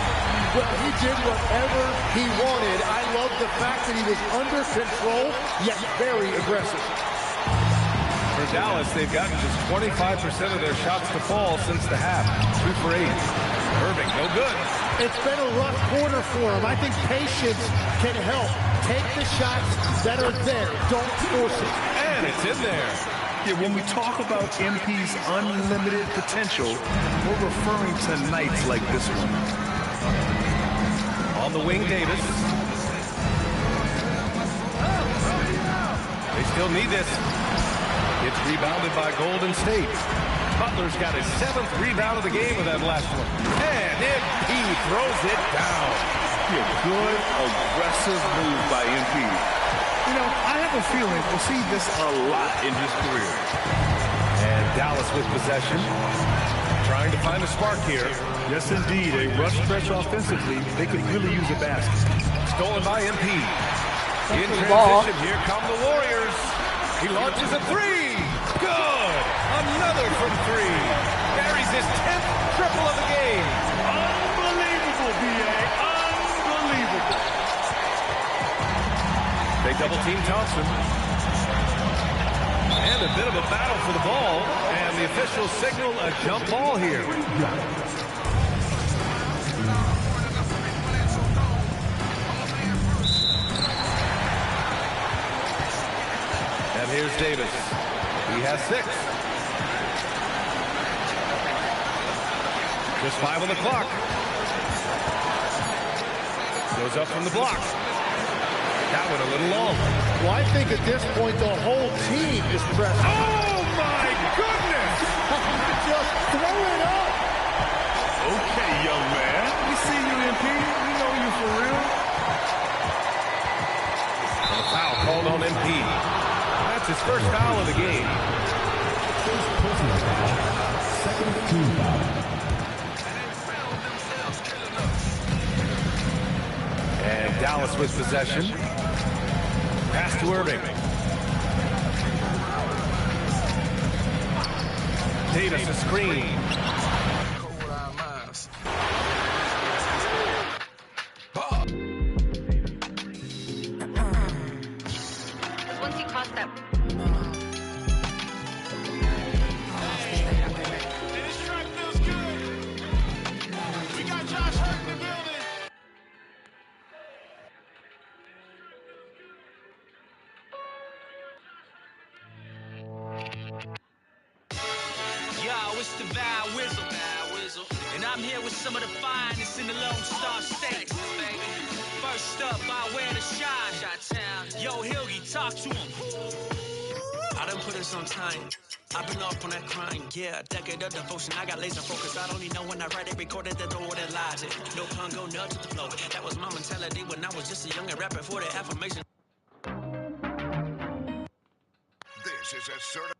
Well, he did whatever he wanted. I love the fact that he was under control, yet very aggressive. For Dallas, they've gotten just 25% of their shots to fall since the half. 2 for 8. Irving, no good. It's been a rough quarter for him. I think patience can help. Take the shots that are there. Don't force it. And it's in there. Yeah, when we talk about MP's unlimited potential, we're referring to nights like this one. On the wing, Davis. They still need this. It's rebounded by Golden State. Butler's got his 7th rebound of the game with that last one. And MP throws it down. A good, aggressive move by MP. You know, I have a feeling we'll see this a lot in his career. And Dallas with possession. Trying to find a spark here. Yes, indeed. A rush stretch offensively. They could really use a basket. Stolen by MP. In transition, here come the Warriors. He launches a three. Good. Another from three. Buries his 10th triple of the game. Unbelievable, B.A. Unbelievable. They double-team Thompson. And a bit of a battle for the ball. And the officials signal a jump ball here. And here's Davis. He has 6. Just 5 on the clock. Goes up from the block. That one a little long. Well, I think at this point the whole team is pressing. Oh, my goodness! Just throw it up! Okay, young man. We see you, MP. We know you for real. And a foul called on MP. That's his first foul of the game. First personal foul. Second team foul. And Dallas with possession. Pass to Irving. Davis a screen. Once you cross that... It's the Val Wizzle, and I'm here with some of the finest in the Lone Star State. First up, by way of the shine, Yo, Hilgy, talk to him. I done put in some time. I've been off on that grind, yeah, a decade of devotion. I got laser focus. I don't even know when I write it, recorded that throw it in logic. No pun, go nuts with the flow. That was my mentality when I was just a young and rapper for the affirmation. This is a certified.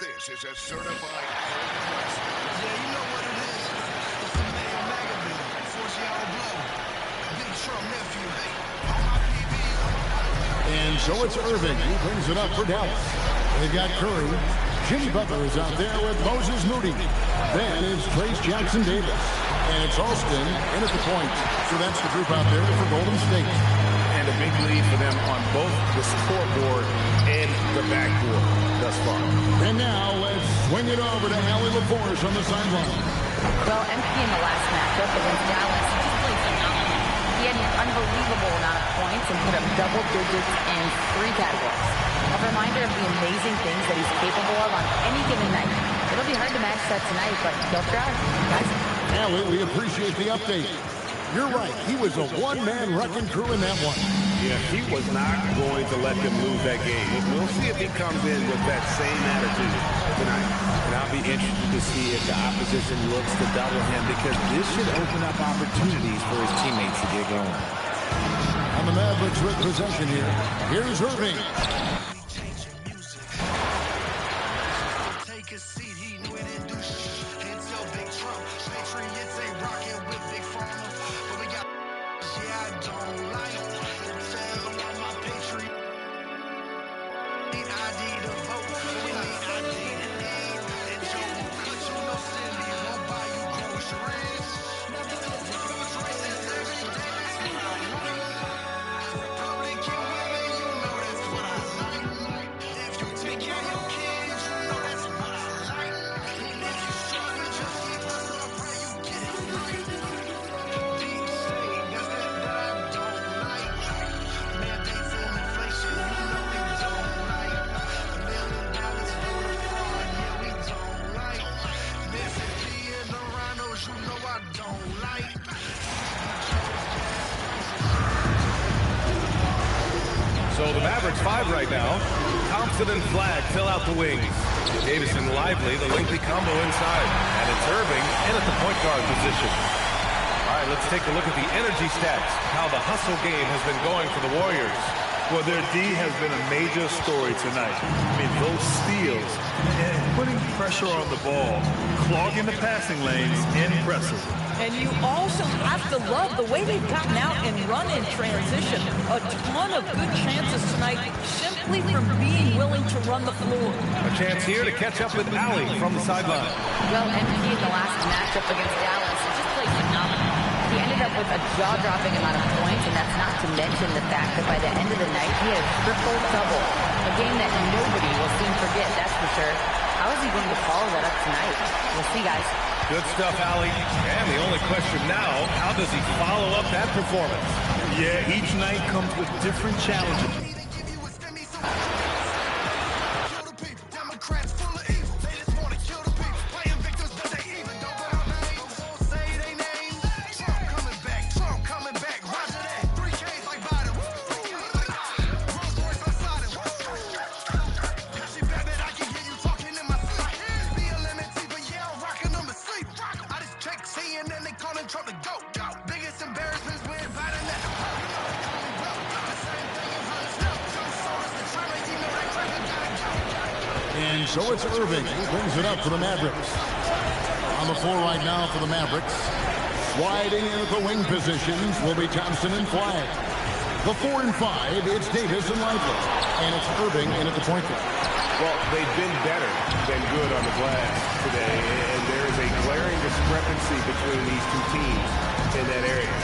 This is a certified. Yeah, you know what it is. It's the man Magazine. 40-hour blow. Big Trump nephew. On my PB. And so it's Irving who brings it up for Dallas. They've got Curry. Jimmy Butler is out there with Moses Moody. Then it's Trace Jackson Davis. And it's Alston in at the point. So that's the group out there for Golden State. And a big lead for them on both the scoreboard and the backboard thus far. And now let's swing it over to Allie LaForce on the sideline. Well, MP in the last matchup against Dallas just played phenomenal. He had an unbelievable amount of points and put up double digits in 3 categories. A reminder of the amazing things that he's capable of on any given night. It'll be hard to match that tonight, but he'll try. Guys. Allie, we appreciate the update. You're right. He was a one-man wrecking crew in that one. Yeah, he was not going to let them lose that game. We'll see if he comes in with that same attitude tonight. And I'll be interested to see if the opposition looks to double him, because this should open up opportunities for his teammates to get going. And the Mavericks with possession here. Here's Irving. Take a seat, he knew it didn't do shit. And tell Big Trump, Patriots ain't rocking with Big Pharma. But we got yeah, I don't like to tell all my Patriots. Need ID to vote, we need ID to eat. And Joe won't cut you no silly, won't buy you groceries. It's racist every day, that's what I like. Republican women, you know that's what I like. If you take care of your kids, you know that's what I like. And if you struggle, just keep hustling, I pray you get it right. Deep state, that's that I don't like. Mandates and inflation, you know we don't like. $1 million for the fraud, yeah, we don't like. Mississippi and the rhinos, you know I don't like. So the Mavericks 5 right now. Thompson and Flagg fill out the wings. Davis and Lively, the lengthy combo inside. And it's Irving in at the point guard position. All right, let's take a look at the energy stats, how the hustle game has been going for the Warriors. Well, their D has been a major story tonight. I mean, those steals and putting pressure on the ball, clogging the passing lanes, impressive. And you also have to love the way they've gotten out and run in transition. A ton of good chances tonight simply from being willing to run the floor. A chance here to catch up with Allie from the sideline. Well, MP in the last matchup against Dallas, he just played phenomenal. He ended up with a jaw-dropping amount of points, and that's not to mention the fact that by the end of the night, he had a triple-double. A game that nobody will soon forget, that's for sure. How is he going to follow that up tonight? We'll see, guys. Good stuff, Allie. And the only question now, how does he follow up that performance? Yeah, each night comes with different challenges. And so it's Irving who brings it up for the Mavericks. On the floor right now for the Mavericks. Sliding in at the wing positions will be Thompson and Flagg. The 4 and 5, it's Davis and Lively. And it's Irving in at the point guard. Well, they've been better than good on the glass today, and there is a glaring discrepancy between these two teams in that area.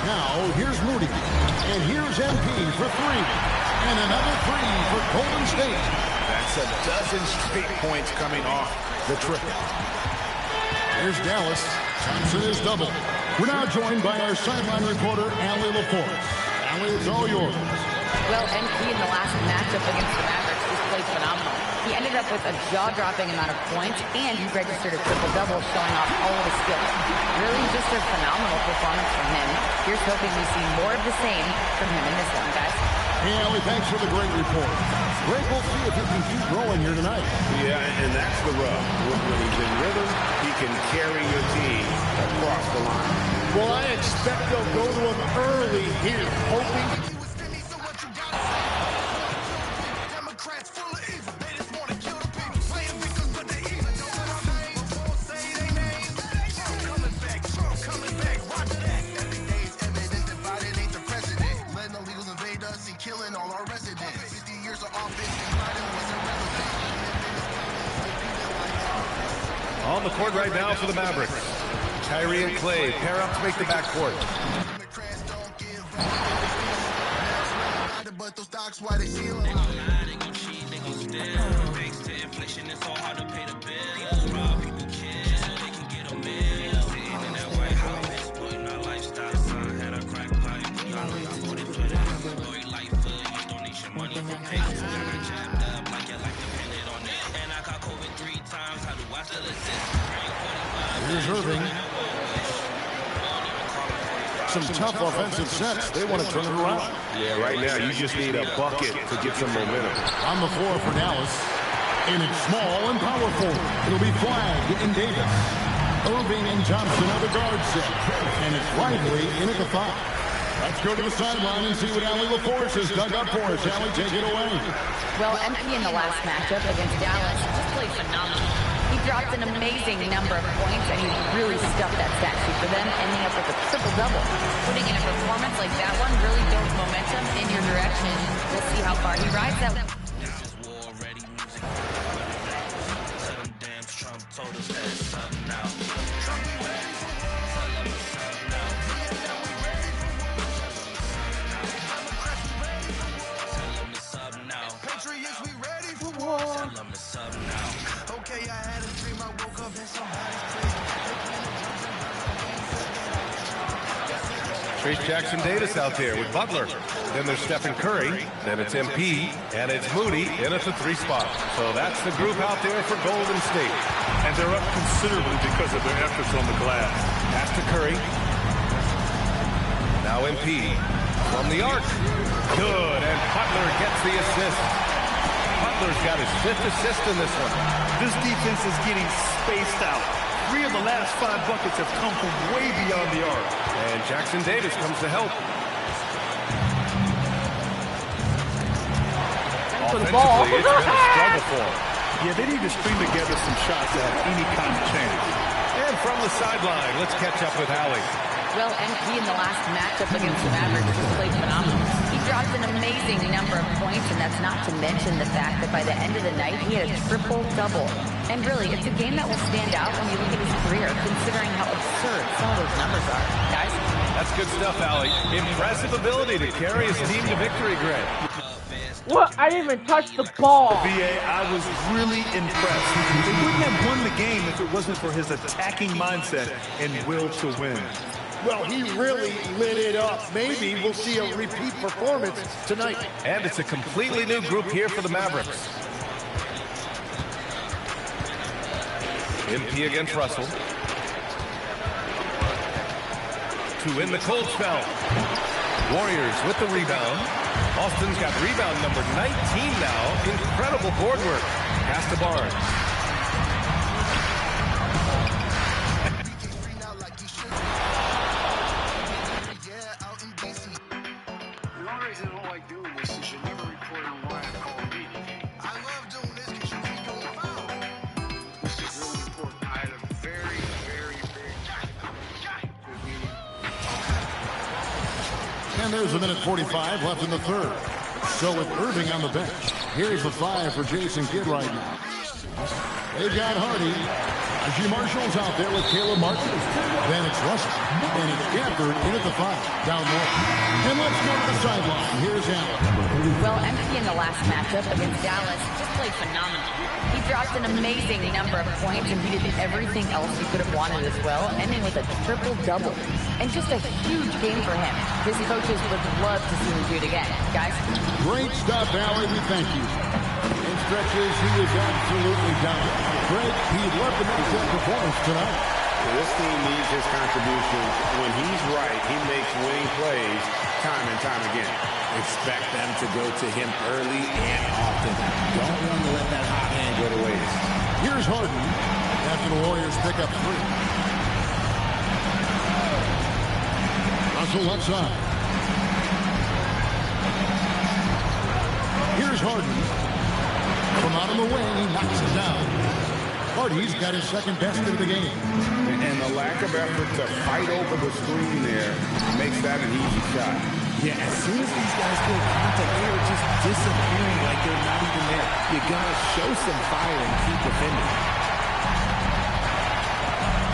Now, here's Moody. And here's MP for 3. And another 3 for Golden State. That's a dozen straight points coming off the triple. Here's Dallas. Thompson is double. We're now joined by our sideline reporter, Allie LaForce. Allie, it's all yours. Well, MP in the last matchup against the Mavericks just played phenomenal. He ended up with a jaw-dropping amount of points, and he registered a triple-double, showing off all of his skills. Really just a phenomenal performance from him. Here's hoping we see more of the same from him in this one, guys. Hey, Allie, thanks for the great report. Great, we'll see if he can keep growing here tonight. Yeah, and that's the rub. When he's in rhythm, he can carry your team across the line. Well, I expect they'll go to him early here, hoping... On the court right now for the Mavericks. Kyrie and Clay pair up to make the backcourt. Here's Irving. Some tough offensive sets. They want to turn it around. Yeah, right now you just need a bucket to get some momentum. On the floor for Dallas. And it's small and powerful. It'll be Flagg and Davis. Irving and Thompson are the guard set. And it's Lively in at the 5. Let's go to the sideline and see what Allie LaForce has dug up for us. Allie, take it away. Well, MP in the last matchup against Dallas just played phenomenal. He dropped an amazing number of points, and he really stuffed that stat sheet for them, ending up with a triple-double. Putting in a performance like that one really builds momentum in your direction. We'll see how far he rides that. Patriots, we ready for war. Okay, I had a dream, I woke up and somebody's Trace Jackson Davis out there with Butler. Then there's Stephen Curry. Then it's MP. And it's Moody in at the 3 spot. So that's the group out there for Golden State. And they're up considerably because of their efforts on the glass. Pass to Curry. Now MP from the arc. Good. And Butler gets the assist. Butler's got his 5th assist in this one. This defense is getting spaced out. 3 of the last 5 buckets have come from way beyond the arc. And Jackson Davis comes to help. Offensively, it's been a struggle for him. Yeah, they need to string together some shots to have any kind of chance. And from the sideline, let's catch up with Allie. Well, MP in the last matchup against the Mavericks just played phenomenal. He dropped an amazing number of points, and that's not to mention the fact that by the end of the night, he had a triple-double. And really, it's a game that will stand out when you look at his career, considering how absurd some of those numbers are. Guys? That's good stuff, Allie. Impressive ability to carry his team to victory, Greg. What? I didn't even touch the ball. VA, I was really impressed. They wouldn't have won the game if it wasn't for his attacking mindset and will to win. Well, he really lit it up. Maybe we'll see a repeat performance tonight. And it's a completely new group here for the Mavericks. MP against Russell. To win the cold spell. Warriors with the rebound. Austin's got rebound number 19 now. Incredible board work. Pass to Barnes. And there's a minute 45 left in the third. So with Irving on the bench, here's the 5 for Jason Kidd right now. They've got Hardy. Najee Marshall's out there with Caleb Martin. Then it's Russell. And it's Gafford in at the 5, down low. And let's go to the sideline. Here's Allen. Well, MP in the last matchup against Dallas just played phenomenal. He dropped an amazing number of points, and he did everything else he could have wanted as well, ending with a triple-double. And just a huge game for him. His coaches would love to see him do it again. Guys? Great stuff, Allie. We thank you. In stretches, he is absolutely down. Greg, he'd love to make that performance tonight. This team needs his contributions. When he's right, he makes winning plays time and time again. Expect them to go to him early and often. Don't want to let that hot hand go to waste. Here's Harden after the Warriors pick up 3. Russell left side. Here's Harden. From out of the way, he knocks it down. Hardy's got his second basket of the game. And the lack of effort to fight over the screen there makes that an easy shot. Yeah, as soon as these guys feel contact, they are just disappearing like they're not even there. You gotta show some fire and keep defending.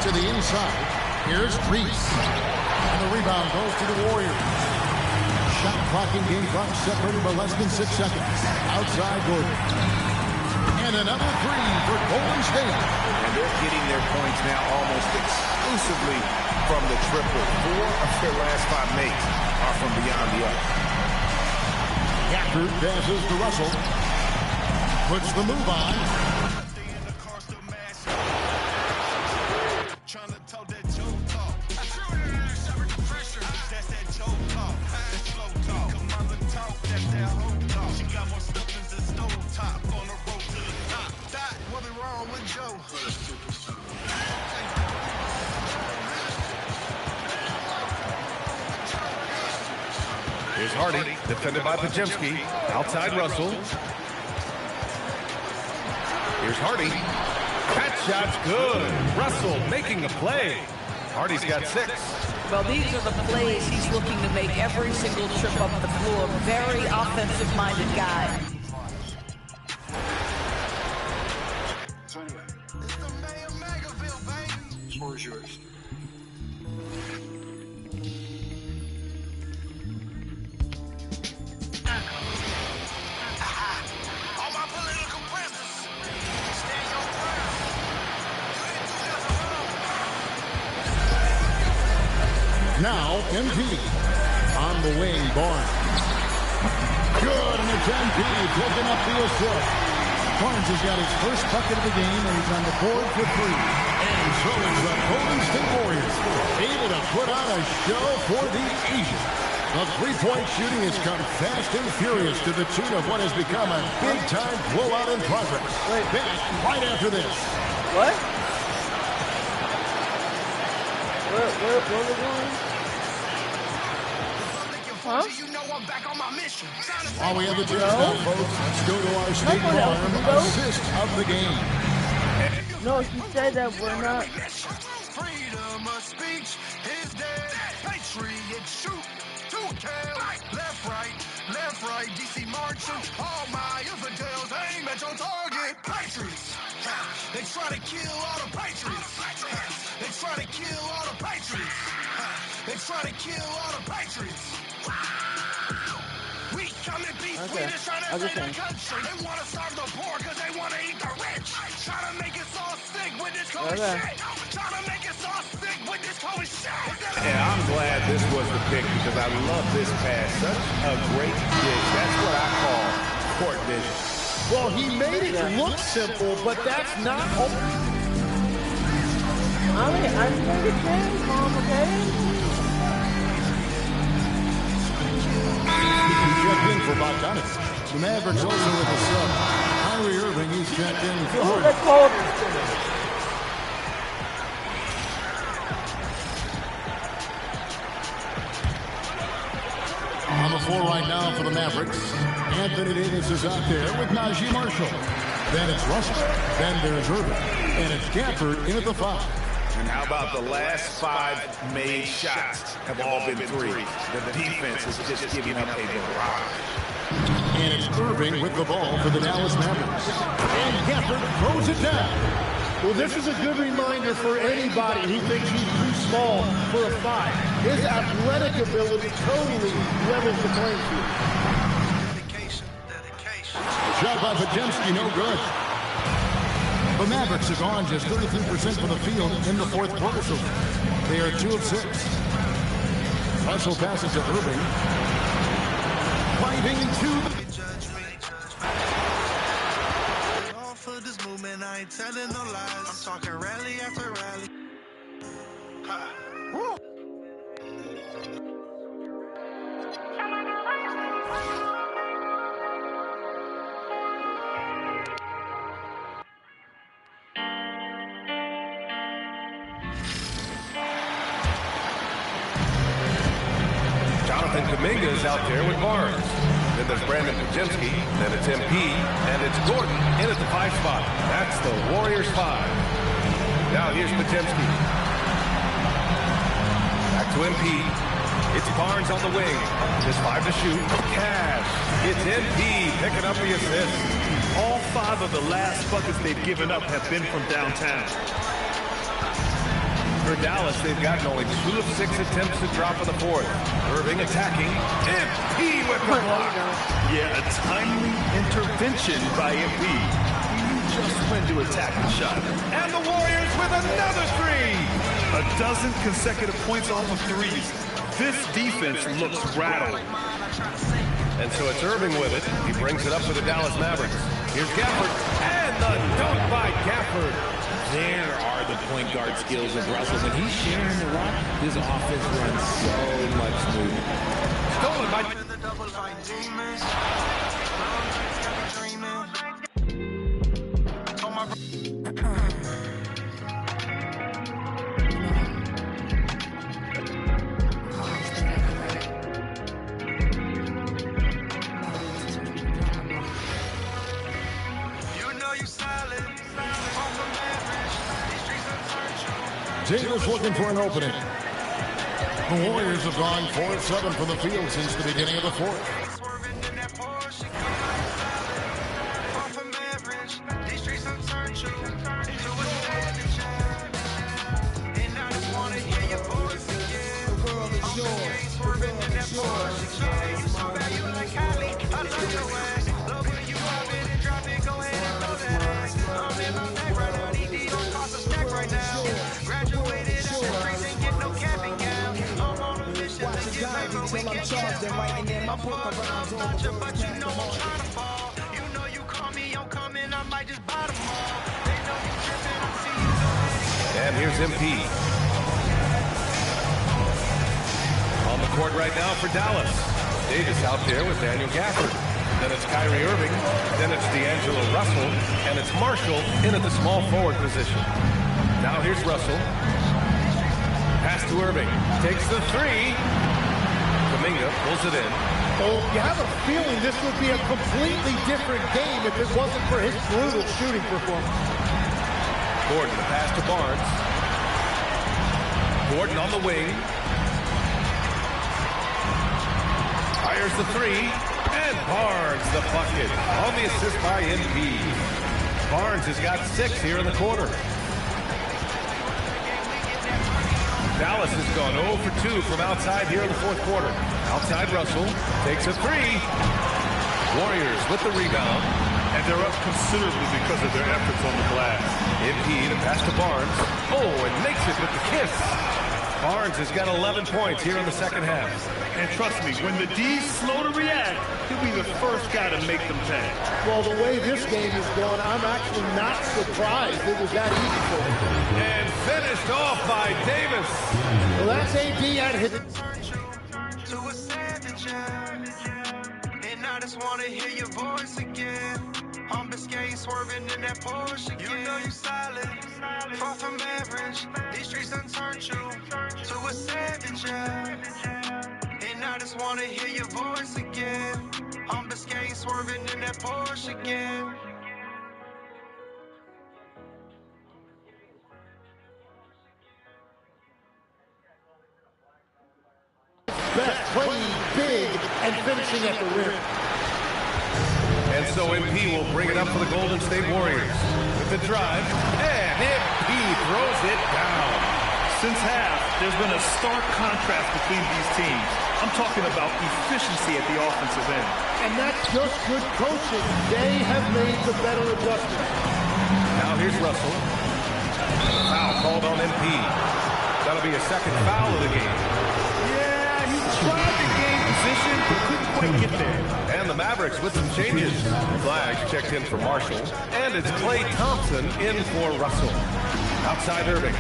To the inside, here's Reese. And the rebound goes to the Warriors. Shot clock and game clock separated by less than 6 seconds. Outside Gordon. And another 3 for Golden State. And they're getting their points now almost exclusively from the triple. 4 of their last 5 makes are from beyond the arc. Gafford passes to Russell. Puts the move on. Here's Hardy, defended by Pajemski. Outside Russell. Here's Hardy. That shot's good. Russell making the play. Hardy's got 6. Well, these are the plays he's looking to make every single trip up the floor. Very offensive-minded guy. The floor is yours. Now, MP. On the wing, Barnes. Good, and it's MP picking up the assist. Barnes has got his first bucket of the game, and he's on the board for 3. And so is the Golden State Warriors, able to put on a show for the Asians. The three-point shooting has come fast and furious to the tune of what has become a big-time blowout in progress. Back right after this. What? What are we doing? Huh? While we have the chips now, folks, let's go to our State Farm assist of the game. No, she said that we're not. Freedom of speech is dead. Patriot shoot to kill. Left, right, DC marching. All my infidels aim at your target. Patriots. They try to kill all the patriots. They try to kill all the patriots. They try to kill all the patriots. We come in peace, we just trying to save the country. They want to starve the poor because they want to eat the rich. Trying to make us all sick with this COVID shit. Trying to make us all sick with this COVID shit. And I'm glad this was the pick because I love this pass. Such a great dish. That's what I call court vision. Well, he made it look simple, but that's not. I made a change, Mom, okay? He checked in for Bogdanovich. The Mavericks also with a sub. Kyrie Irving, he's checked in for. Oh, that's cold. On the floor right now for the Mavericks, Anthony Davis is out there with Najee Marshall. Then it's Russell. Then there's Irving. And it's Gafford in at the 5. And how about the last 5 made shots have all been threes? The defense is just giving up a barrage. And it's Irving with the ball for the Dallas Mavericks. And Gafford throws it down. Well, this is a good reminder for anybody who thinks he's too small for a 5. His athletic ability totally levels the playing field. Shot by Podziemski, no good. The Mavericks have gone just 33% from the field in the fourth quarter so far. They are 2 of 6. Russell passes to Irving. Driving to For this movement, I ain't telling no lies. I'm talking rally after rally. Jonathan Kuminga's out there with Barnes. Then there's Brandon Podziemski. Then it's MP. And it's Gordon in at the 5 spot. That's the Warriors 5. Now here's Podziemski. Back to MP. It's Barnes on the wing. Just 5 to shoot. Cash. It's MP picking up the assist. All 5 of the last buckets they've given up have been from downtown. For Dallas, they've gotten only 2 of 6 attempts to drop in the fourth. Irving attacking. MP with the block. Yeah, a timely intervention by MP. He knew just when to attack the shot. And the Warriors with another 3. A dozen consecutive points off of threes. This defense looks rattled. And so it's Irving with it. He brings it up for the Dallas Mavericks. Here's Gafford. And the dunk by Gafford. There are the point guard skills of Russell. When he's sharing the rock, his offense runs so much smoother. Stolen by The double fight demons. Davis looking for an opening. The Warriors have gone 4 of 7 from the field since the beginning of the fourth. Till I'm charged and writing in my book around but you know I'm trying to fall. You know you call me, I'm coming, I might just buy them all. They know you tripping, I see you already. And here's MP. On the court right now for Dallas. Davis out there with Daniel Gafford. Then it's Kyrie Irving. Then it's D'Angelo Russell. And it's Marshall in at the small forward position. Now here's Russell. Pass to Irving. Takes the three. Kuminga pulls it in. Oh, you have a feeling this would be a completely different game if it wasn't for his brutal shooting performance. Gordon, the pass to Barnes. Gordon on the wing. Fires the three. And Barnes the bucket on the assist by NB. Barnes has got 6 here in the quarter. Dallas has gone 0 for 2 from outside here in the fourth quarter. Outside Russell takes a three. Warriors with the rebound. And they're up considerably because of their efforts on the glass. NB, the pass to Barnes. Oh, and makes it with the kiss. Barnes has got 11 points here in the second half. And trust me, when the D's slow to react, he'll be the first guy to make them pay. Well, the way this game is going, I'm actually not surprised it was that easy for him. And finished off by Davis. Well, that's AD at his... To a savage, and I just want to hear your voice again. I'm Biscayne swerving in that Porsche again. You know you solid, far from average. These streets done turned you to a savage, and I just want to hear your voice again. I'm Biscayne swerving in that Porsche again. Best playing big and finishing at the rim. And so MP will bring it up for the Golden State Warriors. With the drive, and MP throws it down. Since half, there's been a stark contrast between these teams. I'm talking about efficiency at the offensive end. And that's just good coaching. They have made the better adjustment. Now here's Russell. Foul called on MP. That'll be a second foul of the game. Yeah, he tried to gain position, but couldn't quite get there. And the Mavericks with some changes. Flags checked in for Marshall. And it's Klay Thompson in for Russell. Outside Irving.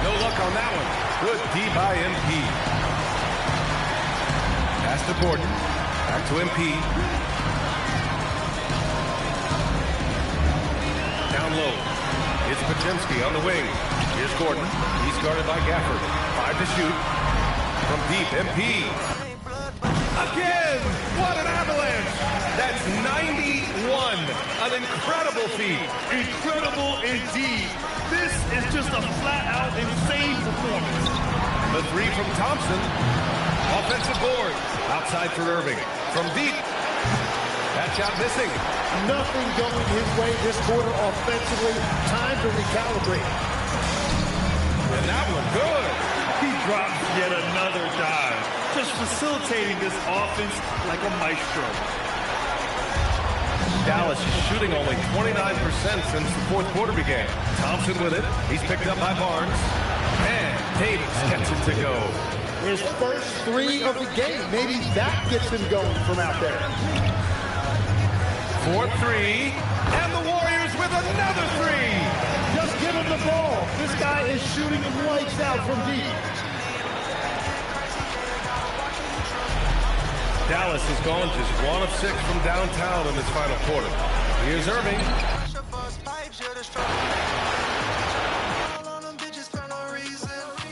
No luck on that one. Good D by MP. Pass to Gordon. Back to MP. Down low. It's Podziemski on the wing. Here's Gordon. He's guarded by Gafford. 5 to shoot. From deep, MP. Again! What an avalanche! That's 91. An incredible feat. Incredible indeed. This is just a flat-out insane performance. The three from Thompson. Offensive board. Outside for Irving. From deep. That shot missing. Nothing going his way this quarter offensively. Time to recalibrate. And that one good. He drops yet another dive. Just facilitating this offense like a maestro. Dallas is shooting only 29% since the fourth quarter began. Thompson with it. He's picked up by Barnes. And Davis gets it to go. His first three of the game. Maybe that gets him going from out there. 4-3. And the Warriors with another three. Just give him the ball. This guy is shooting him lights out from deep. Dallas has gone just 1 of 6 from downtown in this final quarter. Here's Irving.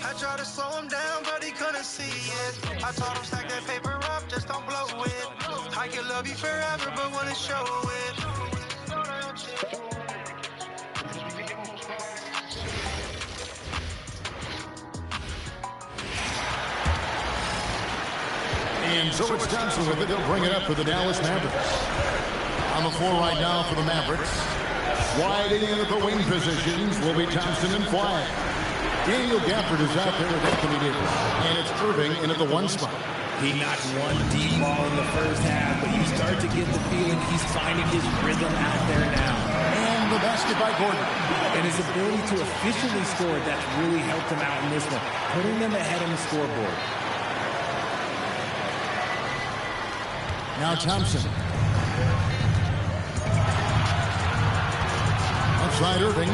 I tried to slow him down, but he couldn't see it. I told him stack that paper up, just don't blow it. I can love you forever, but wanna show it. And so it's Johnson with it. They'll bring it up for the Dallas Mavericks. On the floor right now for the Mavericks. Sliding in at the wing positions will be Thompson and Flag. Daniel Gafford is out there with Anthony Davis. And it's Irving in at the 1 spot. He knocked one deep ball in the first half, but you start to get the feeling he's finding his rhythm out there now. And the basket by Gordon. And his ability to efficiently score, that's really helped him out in this one, putting them ahead on the scoreboard. Now Thompson. Outside Irving.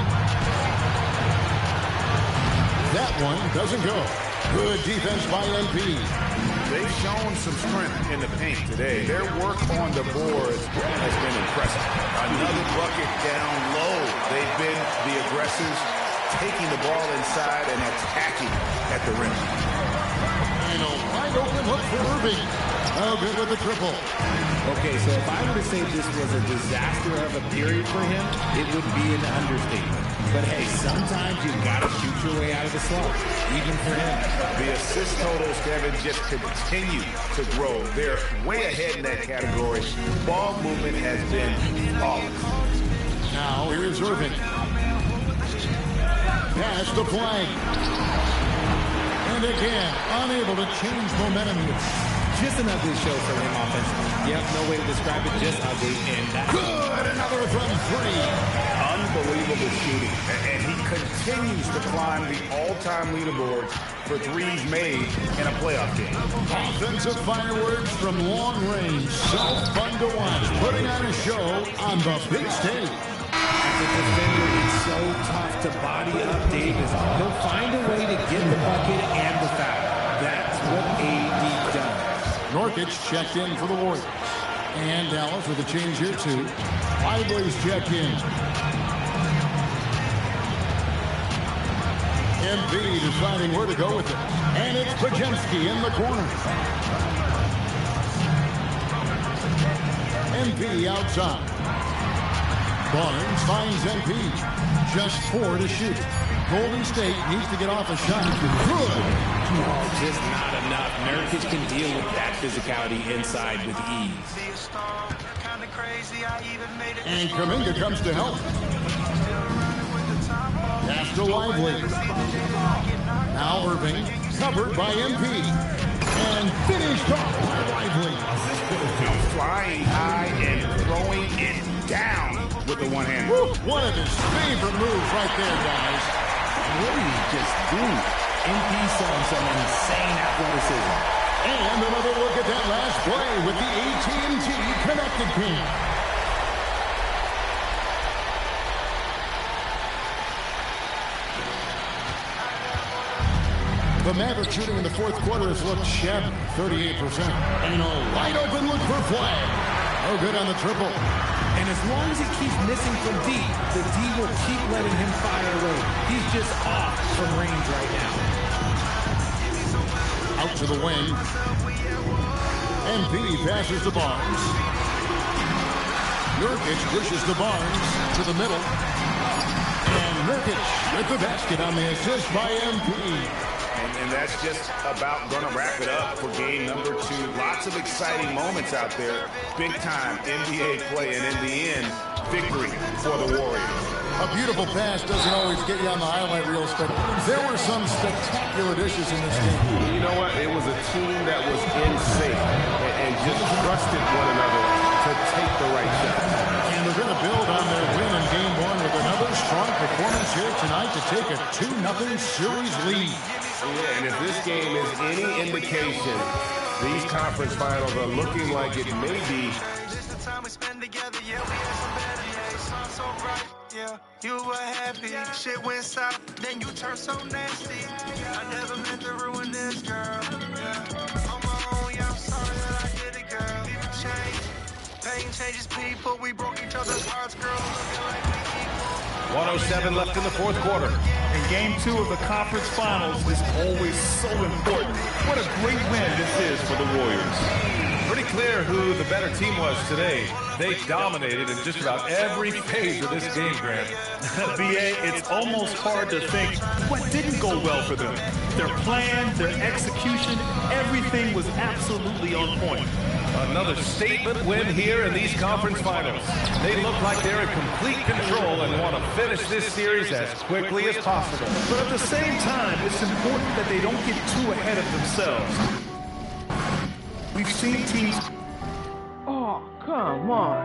That one doesn't go. Good defense by NB. They've shown some strength in the paint today. Their work on the boards has been impressive. Another bucket down low. They've been the aggressors, taking the ball inside and attacking at the rim. And a wide open look for Irving. Oh, good with the triple. Okay, so if I were to say this was a disaster of a period for him, it would be an understatement. But hey, sometimes you've got to shoot your way out of the slump, even for him. The assist totals, Kevin, just continue to grow. They're way ahead in that category. Ball movement has been flawless. Now here's Irving. Pass the play. And again, unable to change momentum here. Just an ugly show for him offensively. Yep, no way to describe it, just ugly. And that's good. Another from three. Unbelievable shooting. And he continues to climb the all-time leaderboards for threes made in a playoff game. Offensive fireworks from long range. So fun to watch. Putting on a show on the big stage. As a defender, it's so tough to body up Davis. He'll find a way to get the bucket and the foul. That's what AD does. Nurkic checked in for the Warriors. And Dallas with a change here too. Lively's checked in. Embiid deciding where to go with it. And it's Pajemski in the corner. Embiid outside. Barnes finds Embiid. Just 4 to shoot. Golden State needs to get off a shot. Good. Oh, just not enough. Nurkic can deal with that physicality inside with ease. And Kuminga comes to help. Pass to Lively. Now Irving, covered by Embiid. And finished off by Lively. Flying high and throwing it down with the one hand. One of his favorite moves right there, guys. What do you just do? MP showing some insane athleticism. And another look at that last play with the AT&T connected pin. The Mavericks shooting in the fourth quarter has looked shabby, 38%. And a wide open look for Flag. Oh, good on the triple. And as long as he keeps missing from deep, the D will keep letting him fire away. He's just off from range right now. Out to the wing. MP passes to Barnes. Nurkic pushes to Barnes to the middle. And Nurkic with the basket on the assist by MP. And that's just about going to wrap it up for game number 2. Lots of exciting moments out there. Big-time NBA play, and in the end, victory for the Warriors. A beautiful pass doesn't always get you on the highlight reels, but there were some spectacular dishes in this game. You know what? It was a team that was in sync and just trusted one another to take the right shot. And they're going to build on their win in game 1 with another strong performance here tonight to take a 2-0 series lead. Yeah, and if this game is any indication, these conference finals are looking like it may be. Yeah, you were happy. Shit went south, then you turned so nasty. I never meant to ruin this, girl. Yeah, on my own, yeah, I'm sorry that I did it, girl. People change, pain changes people. We broke each other's hearts, girl. Looking like we equal. 107 left in the fourth quarter. And game 2 of the conference finals is always so important. What a great win this is for the Warriors. Pretty clear who the better team was today. They dominated in just about every phase of this game, Grant. BA, it's almost hard to think what didn't go well for them. Their plan, their execution, everything was absolutely on point. Another statement win here in these conference finals. They look like they're in complete control and want to finish this series as quickly as possible. But at the same time, it's important that they don't get too ahead of themselves. We've seen teams... Oh, come on.